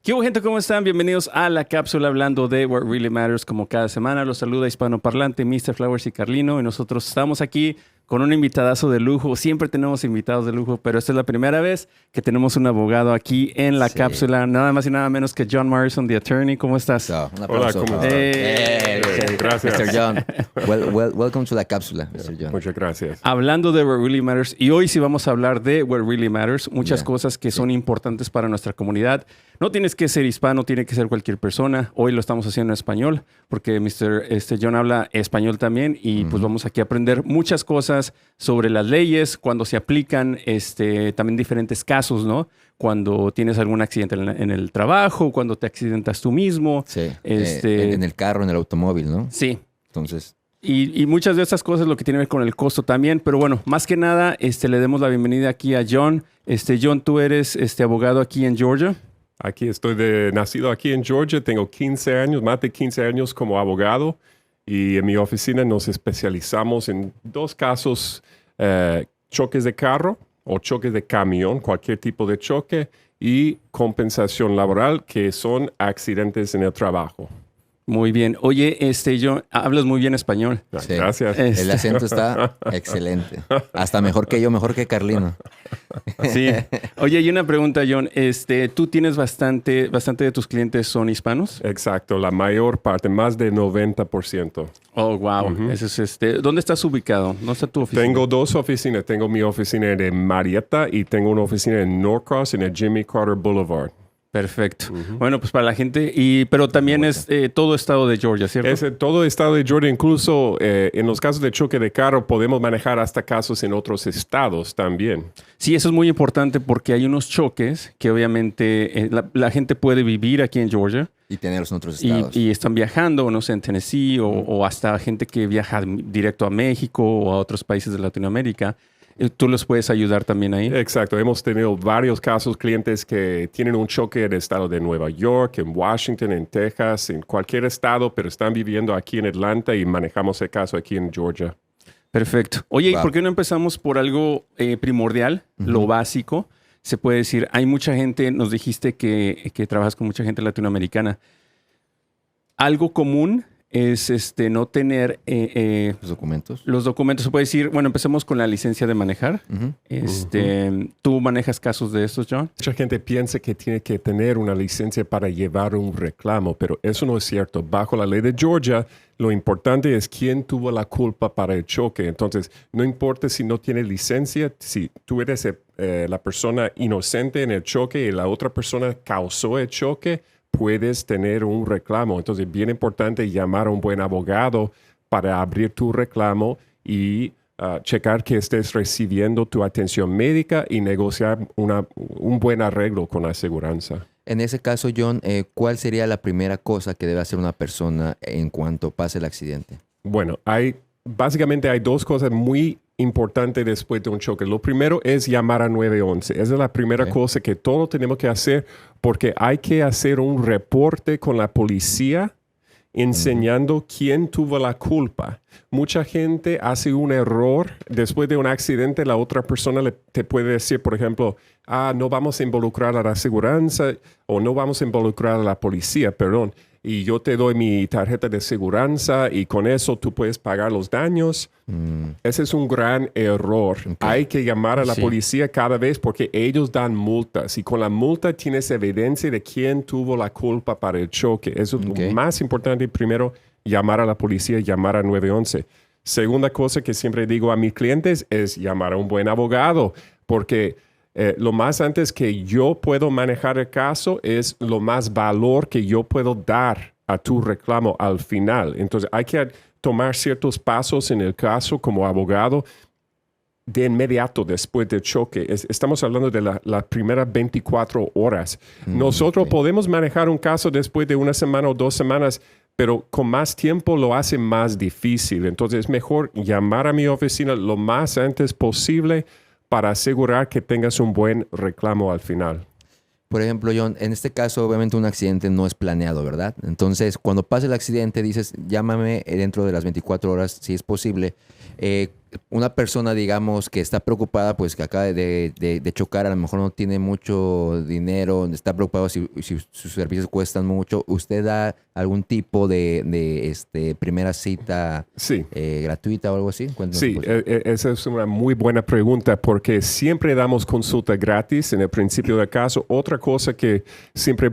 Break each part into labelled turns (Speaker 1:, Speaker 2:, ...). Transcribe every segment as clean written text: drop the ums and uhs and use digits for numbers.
Speaker 1: ¿Qué hubo, gente? ¿Cómo están? Bienvenidos a la cápsula hablando de What Really Matters. Como cada semana, los saluda hispanoparlante Mr. Flowers y Carlino. Y nosotros estamos aquí con un invitadazo de lujo. Siempre tenemos invitados de lujo, pero esta es la primera vez que tenemos un abogado aquí en la cápsula. Nada más y nada menos que John Morrison, the attorney. ¿Cómo estás?
Speaker 2: Un aplauso.
Speaker 3: Hola, ¿cómo estás? Gracias.
Speaker 2: Mr. John. Welcome to la cápsula, Mr. John.
Speaker 3: Muchas gracias.
Speaker 1: Hablando de What Really Matters. Y hoy sí vamos a hablar de What Really Matters. Muchas cosas que son importantes para nuestra comunidad. No tienes que ser hispano, tiene que ser cualquier persona. Hoy lo estamos haciendo en español porque John habla español también y pues vamos aquí a aprender muchas cosas sobre las leyes, cuando se aplican, también diferentes casos, ¿no? Cuando tienes algún accidente en el trabajo, cuando te accidentas tú mismo.
Speaker 2: Sí, en el carro, en el automóvil, ¿no?
Speaker 1: Sí.
Speaker 2: Entonces...
Speaker 1: Y muchas de estas cosas lo que tiene que ver con el costo también. Pero bueno, más que nada, le demos la bienvenida aquí a John. John, tú eres abogado aquí en Georgia.
Speaker 3: Aquí estoy nacido aquí en Georgia, tengo 15 años, más de 15 años como abogado y en mi oficina nos especializamos en dos casos, choques de carro o choques de camión, cualquier tipo de choque y compensación laboral que son accidentes en el trabajo.
Speaker 1: Muy bien. Oye, John, hablas muy bien español.
Speaker 2: Sí.
Speaker 3: Gracias.
Speaker 2: El acento está excelente. Hasta mejor que yo, mejor que Carlino.
Speaker 1: Sí. Oye, y una pregunta, John. ¿Tú tienes bastante de tus clientes son hispanos?
Speaker 3: Exacto, la mayor parte, más de 90%.
Speaker 1: Oh, wow. Eso es ¿Dónde estás ubicado? ¿Dónde está tu oficina?
Speaker 3: Tengo dos oficinas. Tengo mi oficina en Marietta y tengo una oficina en Norcross, en el Jimmy Carter Boulevard.
Speaker 1: Perfecto. Bueno, pues para la gente, pero también es todo estado de Georgia, ¿cierto?
Speaker 3: Es todo estado de Georgia, incluso en los casos de choque de carro podemos manejar hasta casos en otros estados también.
Speaker 1: Sí, eso es muy importante porque hay unos choques que obviamente la gente puede vivir aquí en Georgia.
Speaker 2: Y tenerlos en otros estados.
Speaker 1: Y están viajando, no sé, en Tennessee o hasta gente que viaja directo a México o a otros países de Latinoamérica. ¿Tú los puedes ayudar también ahí?
Speaker 3: Exacto. Hemos tenido varios casos, clientes que tienen un choque en el estado de Nueva York, en Washington, en Texas, en cualquier estado, pero están viviendo aquí en Atlanta y manejamos el caso aquí en Georgia.
Speaker 1: Perfecto. Oye, ¿y por qué no empezamos por algo primordial, lo básico? Se puede decir, hay mucha gente, nos dijiste que trabajas con mucha gente latinoamericana. Algo común es no tener...
Speaker 2: ¿Los documentos?
Speaker 1: Los documentos. Se puede decir, bueno, empecemos con la licencia de manejar. ¿Tú manejas casos de estos, John?
Speaker 3: Mucha gente piensa que tiene que tener una licencia para llevar un reclamo, pero eso no es cierto. Bajo la ley de Georgia, lo importante es quién tuvo la culpa para el choque. Entonces, no importa si no tiene licencia, si tú eres la persona inocente en el choque y la otra persona causó el choque, puedes tener un reclamo. Entonces, es bien importante llamar a un buen abogado para abrir tu reclamo y checar que estés recibiendo tu atención médica y negociar un buen arreglo con la aseguranza.
Speaker 2: En ese caso, John, ¿cuál sería la primera cosa que debe hacer una persona en cuanto pase el accidente?
Speaker 3: Bueno, básicamente hay dos cosas muy importante después de un choque. Lo primero es llamar a 911. Esa es la primera cosa que todos tenemos que hacer porque hay que hacer un reporte con la policía enseñando quién tuvo la culpa. Mucha gente hace un error después de un accidente. La otra persona te puede decir, por ejemplo, no vamos a involucrar a la aseguranza o no vamos a involucrar a la policía, perdón. Y yo te doy mi tarjeta de aseguranza y con eso tú puedes pagar los daños. Ese es un gran error. Okay. Hay que llamar a la policía cada vez porque ellos dan multas. Y con la multa tienes evidencia de quién tuvo la culpa para el choque. Eso es lo más importante. Primero, llamar a la policía, llamar a 911. Segunda cosa que siempre digo a mis clientes es llamar a un buen abogado. Porque lo más antes que yo puedo manejar el caso es lo más valor que yo puedo dar a tu reclamo al final. Entonces hay que tomar ciertos pasos en el caso como abogado de inmediato después del choque. Estamos hablando de las primeras 24 horas. Nosotros podemos manejar un caso después de una semana o 2 semanas, pero con más tiempo lo hace más difícil. Entonces es mejor llamar a mi oficina lo más antes posible para asegurar que tengas un buen reclamo al final.
Speaker 2: Por ejemplo, John, en este caso, obviamente un accidente no es planeado, ¿verdad? Entonces, cuando pase el accidente, dices, llámame dentro de las 24 horas, si es posible. una persona, digamos, que está preocupada, pues que acaba de chocar, a lo mejor no tiene mucho dinero, está preocupado si sus servicios cuestan mucho, ¿usted da algún tipo de primera cita
Speaker 3: Sí.
Speaker 2: Gratuita o algo así? Cuéntanos
Speaker 3: Sí,
Speaker 2: un poquito.
Speaker 3: esa es una muy buena pregunta porque siempre damos consulta gratis en el principio del caso. Otra cosa que siempre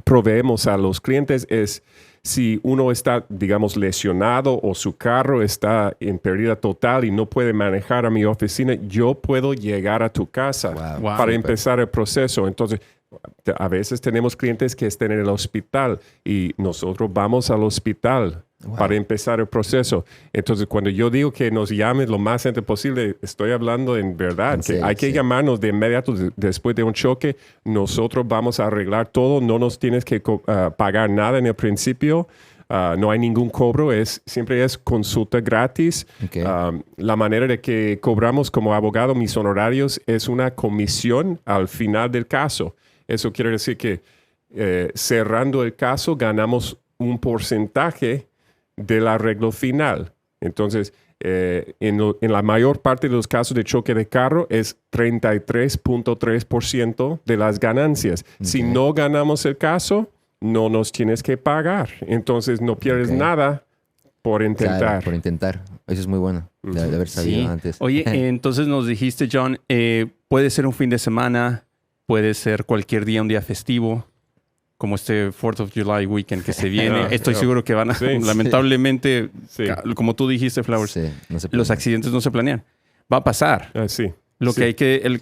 Speaker 3: proveemos a los clientes es si uno está, digamos, lesionado o su carro está en pérdida total y no puede manejar a mi oficina, yo puedo llegar a tu casa
Speaker 2: Wow.
Speaker 3: para empezar el proceso. Entonces, a veces tenemos clientes que están en el hospital y nosotros vamos al hospital para empezar el proceso. Entonces, cuando yo digo que nos llamen lo más antes posible, estoy hablando en verdad,
Speaker 2: En
Speaker 3: que
Speaker 2: serio,
Speaker 3: hay que llamarnos de inmediato después de un choque. Nosotros vamos a arreglar todo, no nos tienes que pagar nada en el principio. No hay ningún cobro, siempre es consulta gratis.
Speaker 2: Okay.
Speaker 3: La manera de que cobramos como abogado mis honorarios es una comisión al final del caso. Eso quiere decir que cerrando el caso ganamos un porcentaje del arreglo final. Entonces, en la mayor parte de los casos de choque de carro es 33.3% de las ganancias. Okay. Si no ganamos el caso, no nos tienes que pagar. Entonces, no pierdes nada por intentar.
Speaker 2: Claro, por intentar. Eso es muy bueno, de haber sabido antes.
Speaker 1: Oye, entonces nos dijiste, John, puede ser un fin de semana, puede ser cualquier día, un día festivo, como este 4th of July weekend que se viene. Estoy seguro que van a, lamentablemente, como tú dijiste, Flowers, los accidentes no se planean. Va a pasar.
Speaker 3: Sí.
Speaker 1: Lo que hay que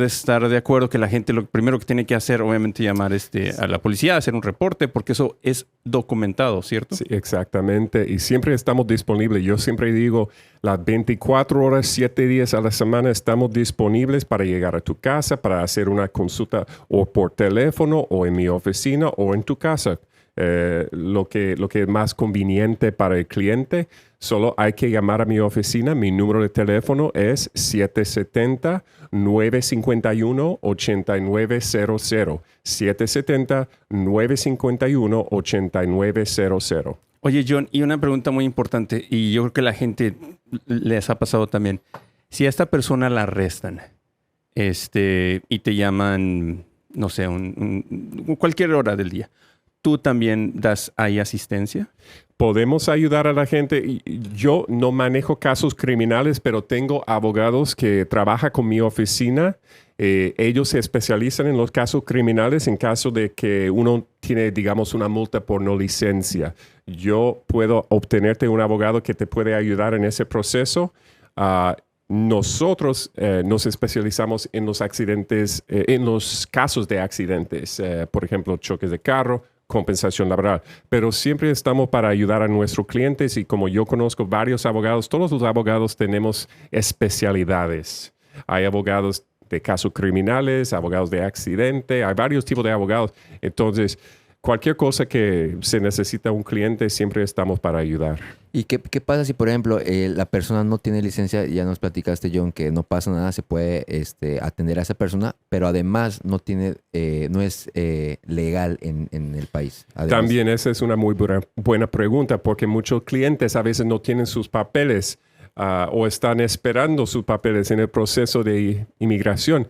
Speaker 1: estar de acuerdo que la gente lo primero que tiene que hacer, obviamente, llamar a la policía, hacer un reporte, porque eso es documentado, ¿cierto?
Speaker 3: Sí, exactamente. Y siempre estamos disponibles. Yo siempre digo, las 24 horas, 7 días a la semana estamos disponibles para llegar a tu casa, para hacer una consulta o por teléfono o en mi oficina o en tu casa. Lo que es más conveniente para el cliente. Solo hay que llamar a mi oficina. Mi número de teléfono es 770-951-8900. 770-951-8900.
Speaker 1: Oye, John, y una pregunta muy importante, y yo creo que la gente les ha pasado también. Si a esta persona la arrestan y te llaman, no sé, cualquier hora del día, ¿tú también das ahí asistencia?
Speaker 3: Podemos ayudar a la gente. Yo no manejo casos criminales, pero tengo abogados que trabajan con mi oficina. Ellos se especializan en los casos criminales en caso de que uno tiene, digamos, una multa por no licencia. Yo puedo obtenerte un abogado que te puede ayudar en ese proceso. Nosotros nos especializamos en los accidentes, en los casos de accidentes, por ejemplo, choques de carro, compensación laboral, pero siempre estamos para ayudar a nuestros clientes y como yo conozco varios abogados, todos los abogados tenemos especialidades. Hay abogados de casos criminales, abogados de accidente, hay varios tipos de abogados. Entonces, cualquier cosa que se necesita un cliente, siempre estamos para ayudar.
Speaker 2: ¿Y qué pasa si, por ejemplo, la persona no tiene licencia? Ya nos platicaste, John, que no pasa nada, se puede atender a esa persona, pero además no es legal en el país. Además.
Speaker 3: También esa es una muy buena pregunta, porque muchos clientes a veces no tienen sus papeles o están esperando sus papeles en el proceso de inmigración.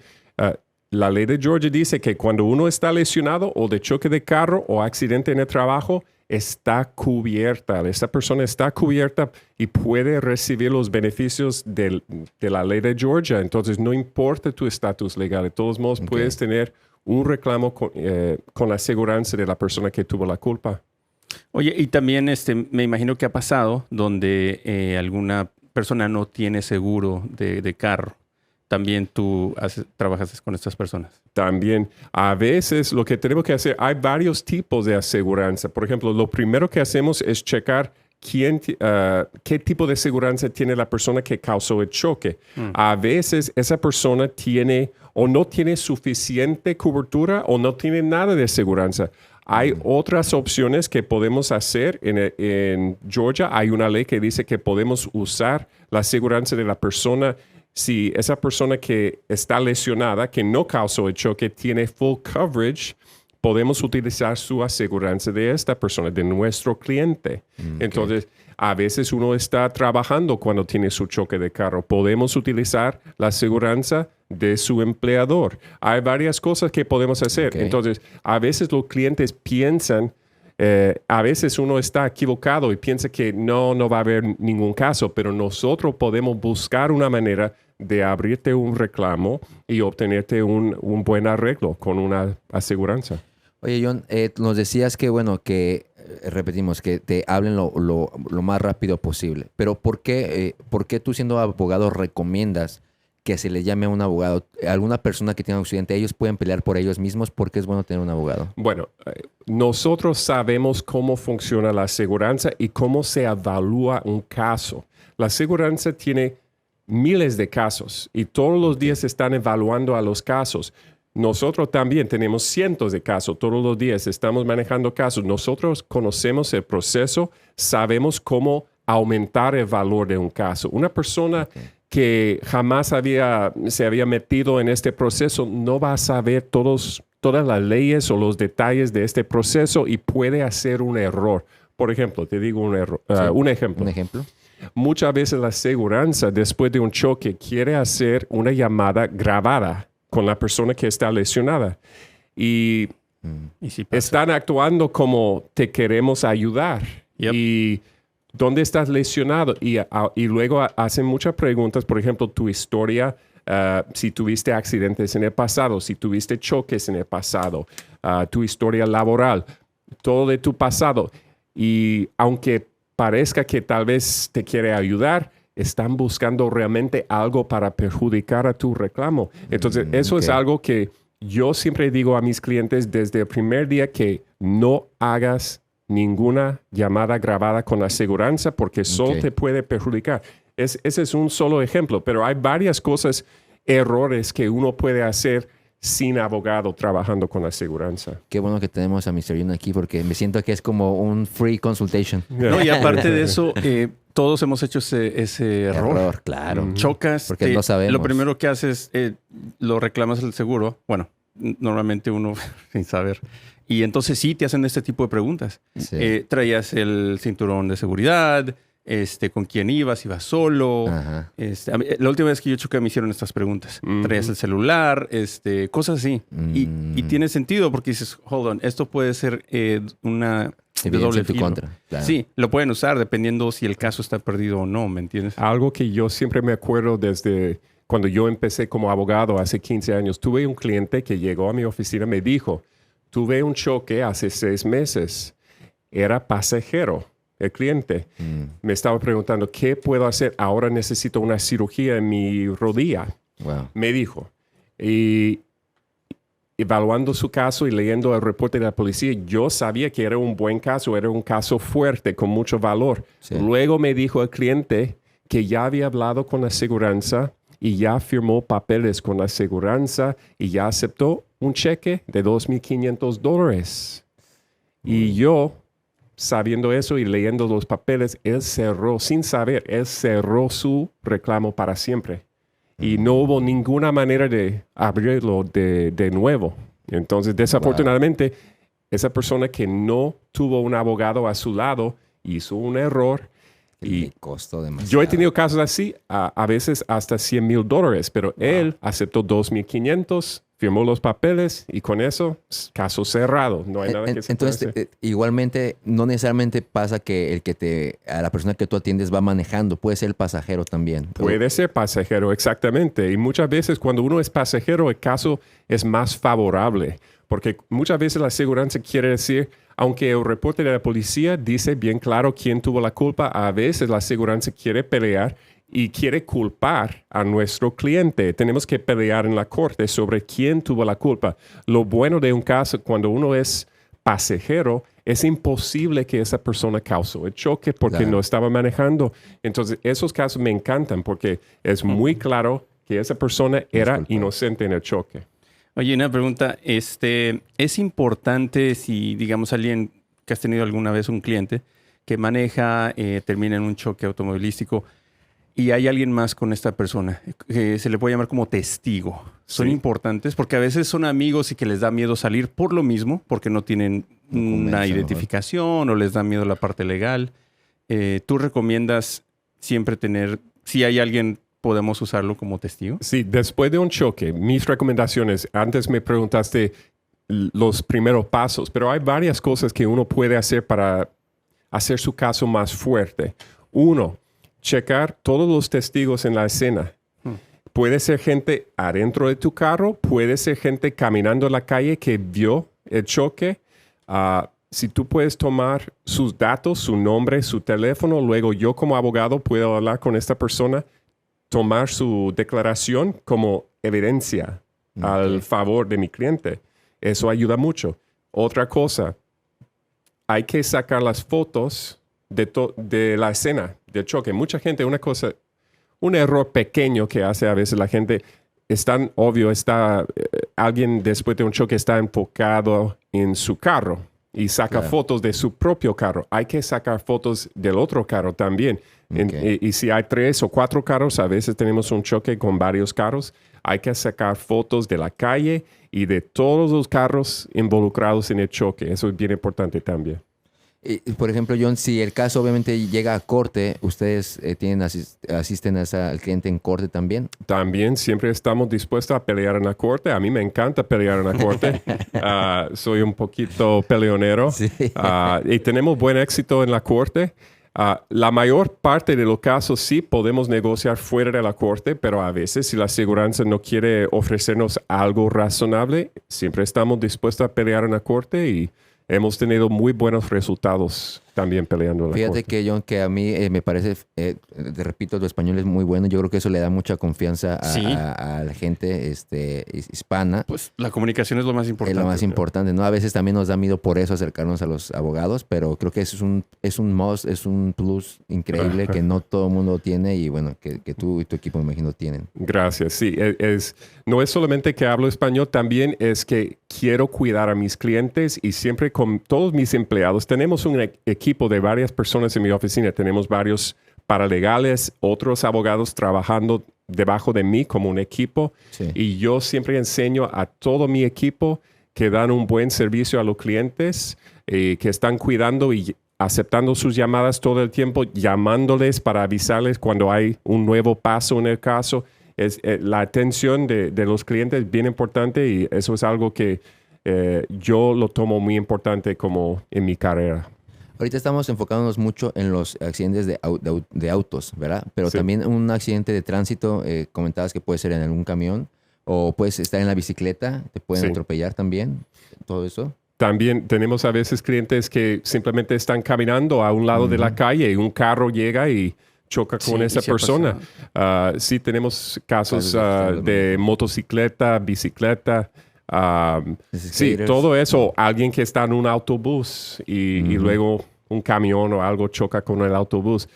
Speaker 3: La ley de Georgia dice que cuando uno está lesionado o de choque de carro o accidente en el trabajo, está cubierta. Esta persona está cubierta y puede recibir los beneficios de la ley de Georgia. Entonces, no importa tu estatus legal. De todos modos, puedes tener un reclamo con la aseguranza de la persona que tuvo la culpa.
Speaker 1: Oye, y también me imagino que ha pasado donde alguna persona no tiene seguro de carro. También tú trabajas con estas personas.
Speaker 3: También, a veces lo que tenemos que hacer, hay varios tipos de aseguranza. Por ejemplo, lo primero que hacemos es checar qué tipo de aseguranza tiene la persona que causó el choque. A veces esa persona tiene o no tiene suficiente cobertura o no tiene nada de aseguranza. Hay otras opciones que podemos hacer. En Georgia hay una ley que dice que podemos usar la aseguranza de la persona si esa persona que está lesionada, que no causó el choque, tiene full coverage, podemos utilizar su aseguranza de esta persona, de nuestro cliente. Entonces, a veces uno está trabajando cuando tiene su choque de carro. Podemos utilizar la aseguranza de su empleador. Hay varias cosas que podemos hacer. Entonces, a veces los clientes piensan, a veces uno está equivocado y piensa que no va a haber ningún caso, pero nosotros podemos buscar una manera de abrirte un reclamo y obtenerte un buen arreglo con una aseguranza.
Speaker 2: Oye, John, nos decías que, repetimos, que te hablen lo más rápido posible. Pero ¿por qué tú siendo abogado recomiendas que se le llame a un abogado? Alguna persona que tenga un accidente, ellos pueden pelear por ellos mismos. ¿Por qué es bueno tener un abogado?
Speaker 3: Bueno, nosotros sabemos cómo funciona la aseguranza y cómo se evalúa un caso. La aseguranza tiene miles de casos y todos los días están evaluando a los casos. Nosotros también tenemos cientos de casos. Todos los días estamos manejando casos. Nosotros conocemos el proceso, sabemos cómo aumentar el valor de un caso. Una persona que jamás se había metido en este proceso no va a saber todas las leyes o los detalles de este proceso y puede hacer un error. Por ejemplo, te digo un ejemplo.
Speaker 2: ¿Un ejemplo?
Speaker 3: Muchas veces la aseguranza, después de un choque, quiere hacer una llamada grabada con la persona que está lesionada. Y
Speaker 1: si
Speaker 3: están actuando como te queremos ayudar.
Speaker 1: Yep.
Speaker 3: Y ¿dónde estás lesionado? Y luego hacen muchas preguntas, por ejemplo, tu historia, si tuviste accidentes en el pasado, si tuviste choques en el pasado, tu historia laboral, todo de tu pasado. Y aunque parezca que tal vez te quiere ayudar, están buscando realmente algo para perjudicar a tu reclamo. Entonces, eso es algo que yo siempre digo a mis clientes desde el primer día, que no hagas ninguna llamada grabada con la aseguranza porque solo te puede perjudicar. Ese es un solo ejemplo, pero hay varias cosas, errores que uno puede hacer sin abogado trabajando con la aseguranza.
Speaker 2: Qué bueno que tenemos a Mr. Yun aquí porque me siento que es como un free consultation.
Speaker 1: No, y aparte de eso, todos hemos hecho ese error.
Speaker 2: Claro.
Speaker 1: Chocas.
Speaker 2: Porque no sabemos.
Speaker 1: Lo primero que haces, lo reclamas al seguro. Bueno, normalmente uno sin saber. Y entonces sí te hacen este tipo de preguntas.
Speaker 2: Sí.
Speaker 1: ¿Traías el cinturón de seguridad? ¿Con quién ibas? ¿Ibas solo? La última vez que yo choqué me hicieron estas preguntas. ¿Traías el celular? Cosas así. Y tiene sentido porque dices, hold on, esto puede ser una de doble filo.
Speaker 2: Contra. Claro.
Speaker 1: Sí, lo pueden usar dependiendo si el caso está perdido o no, ¿me entiendes?
Speaker 3: Algo que yo siempre me acuerdo desde cuando yo empecé como abogado hace 15 años, tuve un cliente que llegó a mi oficina y me dijo, tuve un choque hace 6 meses. Era pasajero. El cliente me estaba preguntando, ¿qué puedo hacer? Ahora necesito una cirugía en mi rodilla.
Speaker 2: Wow.
Speaker 3: Me dijo. Y evaluando su caso y leyendo el reporte de la policía, yo sabía que era un buen caso, era un caso fuerte, con mucho valor.
Speaker 2: Sí.
Speaker 3: Luego me dijo el cliente que ya había hablado con la aseguranza y ya firmó papeles con la aseguranza y ya aceptó un cheque de $2,500. Y yo, sabiendo eso y leyendo los papeles, él cerró, sin saber, él cerró su reclamo para siempre. Y no hubo ninguna manera de abrirlo de nuevo. Entonces, desafortunadamente, esa persona que no tuvo un abogado a su lado hizo un error. Y
Speaker 2: costó demasiado.
Speaker 3: Yo he tenido casos así, a veces hasta $100,000, pero él aceptó $2,500, firmó los papeles y con eso, caso cerrado. No hay nada que se pueda hacer.
Speaker 2: Entonces, igualmente, no necesariamente pasa que a la persona que tú atiendes va manejando. Puede ser el pasajero también.
Speaker 3: Puede ser pasajero, exactamente. Y muchas veces cuando uno es pasajero, el caso es más favorable. Porque muchas veces la aseguranza quiere decir, aunque el reporte de la policía dice bien claro quién tuvo la culpa, a veces la aseguranza quiere pelear y quiere culpar a nuestro cliente. Tenemos que pelear en la corte sobre quién tuvo la culpa. Lo bueno de un caso, cuando uno es pasajero, es imposible que esa persona causó el choque porque no estaba manejando. Entonces, esos casos me encantan porque es muy claro que esa persona era inocente en el choque.
Speaker 1: Oye, una pregunta. ¿Es importante si, digamos, alguien que has tenido alguna vez un cliente que maneja, termina en un choque automovilístico, y hay alguien más con esta persona, que se le puede llamar como testigo. Son importantes porque a veces son amigos y que les da miedo salir por lo mismo, porque no tienen una identificación o les da miedo la parte legal. ¿Tú recomiendas siempre tener, si hay alguien, podemos usarlo como testigo?
Speaker 3: Sí, después de un choque, mis recomendaciones, antes me preguntaste los primeros pasos, pero hay varias cosas que uno puede hacer para hacer su caso más fuerte. Uno, checar todos los testigos en la escena. Puede ser gente adentro de tu carro, puede ser gente caminando en la calle que vio el choque. Si tú puedes tomar sus datos, su nombre, su teléfono, luego yo como abogado puedo hablar con esta persona, tomar su declaración como evidencia al favor de mi cliente. Eso ayuda mucho. Otra cosa, hay que sacar las fotos de la escena del choque. Mucha gente, un error pequeño que hace a veces la gente, es tan obvio, alguien después de un choque está enfocado en su carro y saca fotos de su propio carro. Hay que sacar fotos del otro carro también. Y si hay 3 o 4 carros, a veces tenemos un choque con varios carros, hay que sacar fotos de la calle y de todos los carros involucrados en el choque. Eso es bien importante también.
Speaker 2: Por ejemplo, John, si el caso obviamente llega a corte, ¿ustedes asisten al cliente en corte también?
Speaker 3: También siempre estamos dispuestos a pelear en la corte. A mí me encanta pelear en la corte. Soy un poquito peleonero. Sí. Y tenemos buen éxito en la corte. La mayor parte de los casos sí podemos negociar fuera de la corte, pero a veces si la aseguranza no quiere ofrecernos algo razonable, siempre estamos dispuestos a pelear en la corte y hemos tenido muy buenos resultados también peleando en la corte.
Speaker 2: Fíjate que, John, que a mí me parece, te repito, tu español es muy bueno. Yo creo que eso le da mucha confianza a la gente hispana.
Speaker 1: Pues la comunicación es lo más importante.
Speaker 2: Es lo más importante, ¿no? A veces también nos da miedo por eso acercarnos a los abogados, pero creo que eso es un must, es un plus increíble que no todo el mundo tiene y bueno, que tú y tu equipo, me imagino, tienen.
Speaker 3: Gracias. Sí, no es solamente que hablo español, también es que quiero cuidar a mis clientes y siempre con todos mis empleados tenemos un equipo de varias personas en mi oficina. Tenemos varios paralegales, otros abogados trabajando debajo de mí como un equipo. Sí. Y yo siempre enseño a todo mi equipo que dan un buen servicio a los clientes, que están cuidando y aceptando sus llamadas todo el tiempo, llamándoles para avisarles cuando hay un nuevo paso en el caso. La atención de los clientes es bien importante y eso es algo que yo lo tomo muy importante como en mi carrera.
Speaker 2: Ahorita estamos enfocándonos mucho en los accidentes de autos, ¿verdad? Pero también un accidente de tránsito, comentabas que puede ser en algún camión o puedes estar en la bicicleta, te pueden atropellar también, todo eso.
Speaker 3: También tenemos a veces clientes que simplemente están caminando a un lado de la calle y un carro llega y choca con esa persona. Sí tenemos casos de motocicleta, bicicleta. Sí, todo eso. Alguien que está en un autobús y luego un camión o algo choca con el autobús.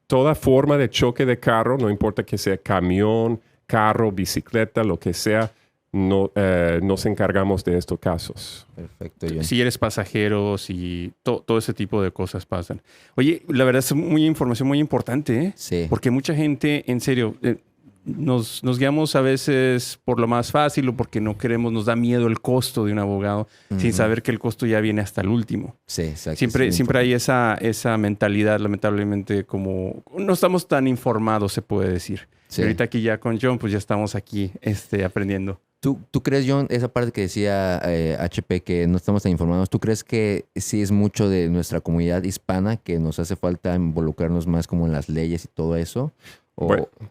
Speaker 3: Toda forma de choque de carro, no importa que sea camión, carro, bicicleta, lo que sea, nos encargamos de estos casos.
Speaker 2: Perfecto. John.
Speaker 1: Si eres pasajero, si todo ese tipo de cosas pasan. Oye, la verdad es información muy importante, ¿eh?
Speaker 2: Sí.
Speaker 1: Porque mucha gente, en serio, nos guiamos a veces por lo más fácil o porque no queremos, nos da miedo el costo de un abogado sin saber que el costo ya viene hasta el último.
Speaker 2: Sí, exacto.
Speaker 1: Siempre hay esa mentalidad, lamentablemente, como no estamos tan informados, se puede decir. Sí. Y ahorita aquí ya con John, pues ya estamos aquí aprendiendo.
Speaker 2: ¿Tú crees, John, esa parte que decía HP, que no estamos tan informados, ¿tú crees que sí es mucho de nuestra comunidad hispana que nos hace falta involucrarnos más como en las leyes y todo eso?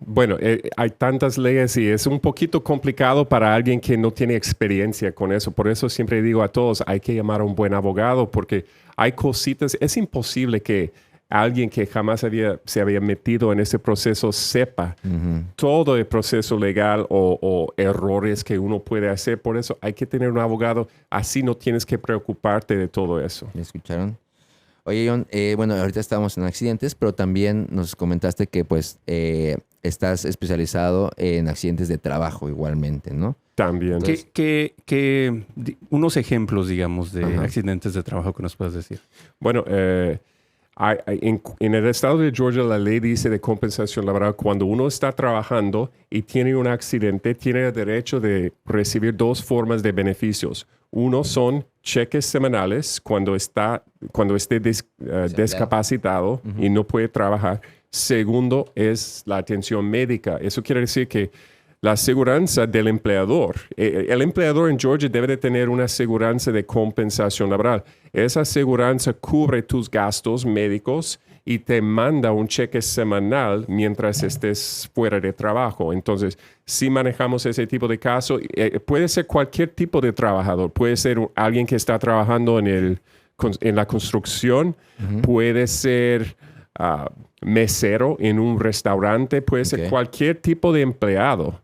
Speaker 3: Bueno, hay tantas leyes y es un poquito complicado para alguien que no tiene experiencia con eso. Por eso siempre digo a todos, hay que llamar a un buen abogado porque hay cositas, es imposible que alguien que jamás se había metido en ese proceso sepa todo el proceso legal o errores que uno puede hacer. Por eso hay que tener un abogado, así no tienes que preocuparte de todo eso.
Speaker 2: ¿Me escucharon? Oye, John, bueno, ahorita estamos en accidentes, pero también nos comentaste que pues estás especializado en accidentes de trabajo igualmente, ¿no?
Speaker 3: También.
Speaker 1: ¿Qué unos ejemplos, digamos, de accidentes de trabajo que nos puedes decir?
Speaker 3: Bueno, En el estado de Georgia, la ley dice de compensación laboral, cuando uno está trabajando y tiene un accidente, tiene el derecho de recibir 2 formas de beneficios. Uno son cheques semanales cuando esté discapacitado y no puede trabajar. Segundo es la atención médica. Eso quiere decir que la aseguranza del empleador. El empleador en Georgia debe de tener una aseguranza de compensación laboral. Esa aseguranza cubre tus gastos médicos y te manda un cheque semanal mientras estés fuera de trabajo. Entonces, si manejamos ese tipo de caso, puede ser cualquier tipo de trabajador. Puede ser alguien que está trabajando en la construcción, puede ser mesero en un restaurante, puede ser cualquier tipo de empleado.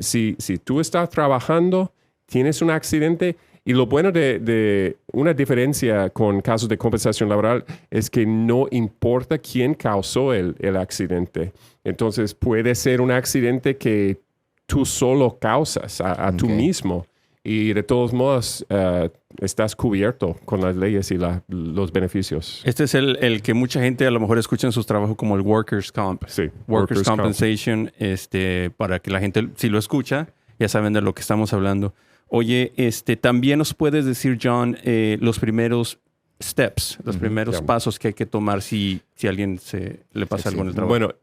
Speaker 3: Si tú estás trabajando, tienes un accidente, y lo bueno de una diferencia con casos de compensación laboral es que no importa quién causó el accidente. Entonces puede ser un accidente que tú solo causas a tú mismo, y de todos modos estás cubierto con las leyes y los beneficios.
Speaker 1: Este es el que mucha gente a lo mejor escucha en sus trabajos como el Workers' Comp.
Speaker 3: Sí,
Speaker 1: Workers' Compensation, para que la gente, si lo escucha, ya saben de lo que estamos hablando. Oye, también nos puedes decir, John, los primeros steps, los primeros pasos que hay que tomar si a alguien le pasa algo en el trabajo.
Speaker 3: Bueno,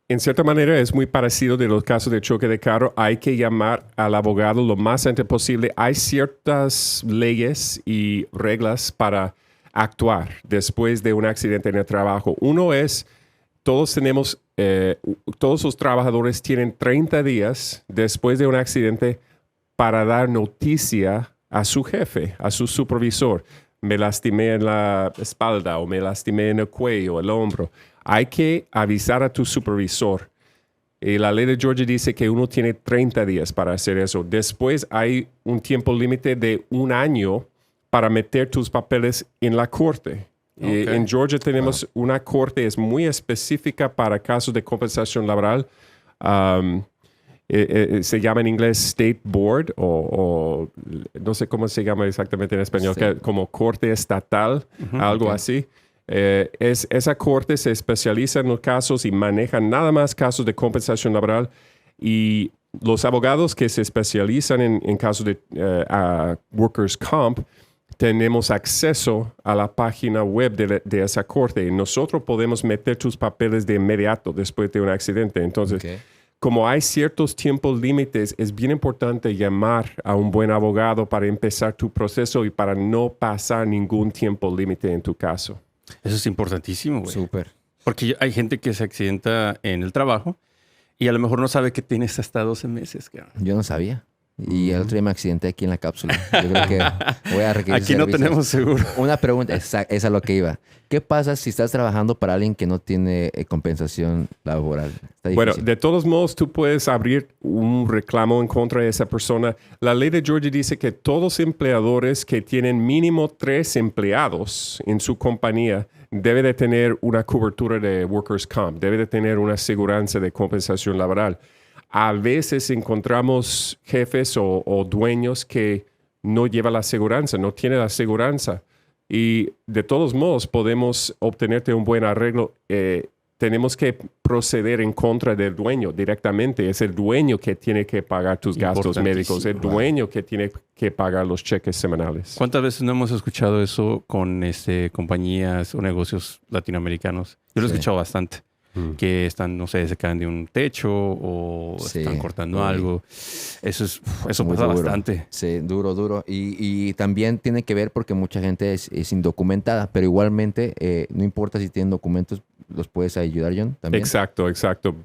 Speaker 3: en cierta manera es muy parecido de los casos de choque de carro. Hay que llamar al abogado lo más antes posible. Hay ciertas leyes y reglas para actuar después de un accidente en el trabajo. Uno es, todos los trabajadores tienen 30 días después de un accidente para dar noticia a su jefe, a su supervisor. Me lastimé en la espalda o me lastimé en el cuello, el hombro. Hay que avisar a tu supervisor. Y la ley de Georgia dice que uno tiene 30 días para hacer eso. Después hay un tiempo límite de 1 año para meter tus papeles en la corte. En Georgia tenemos una corte, es muy específica para casos de compensación laboral. Se llama en inglés State Board o no sé cómo se llama exactamente en español, como corte estatal, algo así. Esa corte se especializa en los casos y maneja nada más casos de compensación laboral, y los abogados que se especializan en casos de Workers' Comp tenemos acceso a la página web de esa corte, y nosotros podemos meter tus papeles de inmediato después de un accidente. Entonces, como hay ciertos tiempos límites, es bien importante llamar a un buen abogado para empezar tu proceso y para no pasar ningún tiempo límite en tu caso.
Speaker 1: Eso es importantísimo, güey.
Speaker 2: Súper.
Speaker 1: Porque hay gente que se accidenta en el trabajo y a lo mejor no sabe que tienes hasta 12 meses. Cabrón.
Speaker 2: Yo no sabía. Y el otro día me accidenté aquí en la cápsula. Yo creo que voy a requerir
Speaker 1: Aquí no
Speaker 2: servicios.
Speaker 1: tenemos seguro.
Speaker 2: Una pregunta, esa es a lo que iba. ¿Qué pasa si estás trabajando para alguien que no tiene compensación laboral? Está difícil.
Speaker 3: Bueno, de todos modos, tú puedes abrir un reclamo en contra de esa persona. La ley de Georgia dice que todos los empleadores que tienen mínimo 3 empleados en su compañía deben de tener una cobertura de Workers' Comp, debe de tener una aseguranza de compensación laboral. A veces encontramos jefes o dueños que no llevan la aseguranza, no tienen la aseguranza. Y de todos modos podemos obtenerte un buen arreglo. Tenemos que proceder en contra del dueño directamente. Es el dueño que tiene que pagar tus gastos médicos, el dueño que tiene que pagar los cheques semanales.
Speaker 1: ¿Cuántas veces no hemos escuchado eso con compañías o negocios latinoamericanos? Yo lo he escuchado bastante. Que están, no sé, se caen de un techo o están cortando algo. Eso pasa bastante.
Speaker 2: Sí, duro. Y también tiene que ver porque mucha gente es indocumentada, pero igualmente, no importa si tienen documentos, ¿los puedes ayudar, John? ¿También?
Speaker 3: Exacto.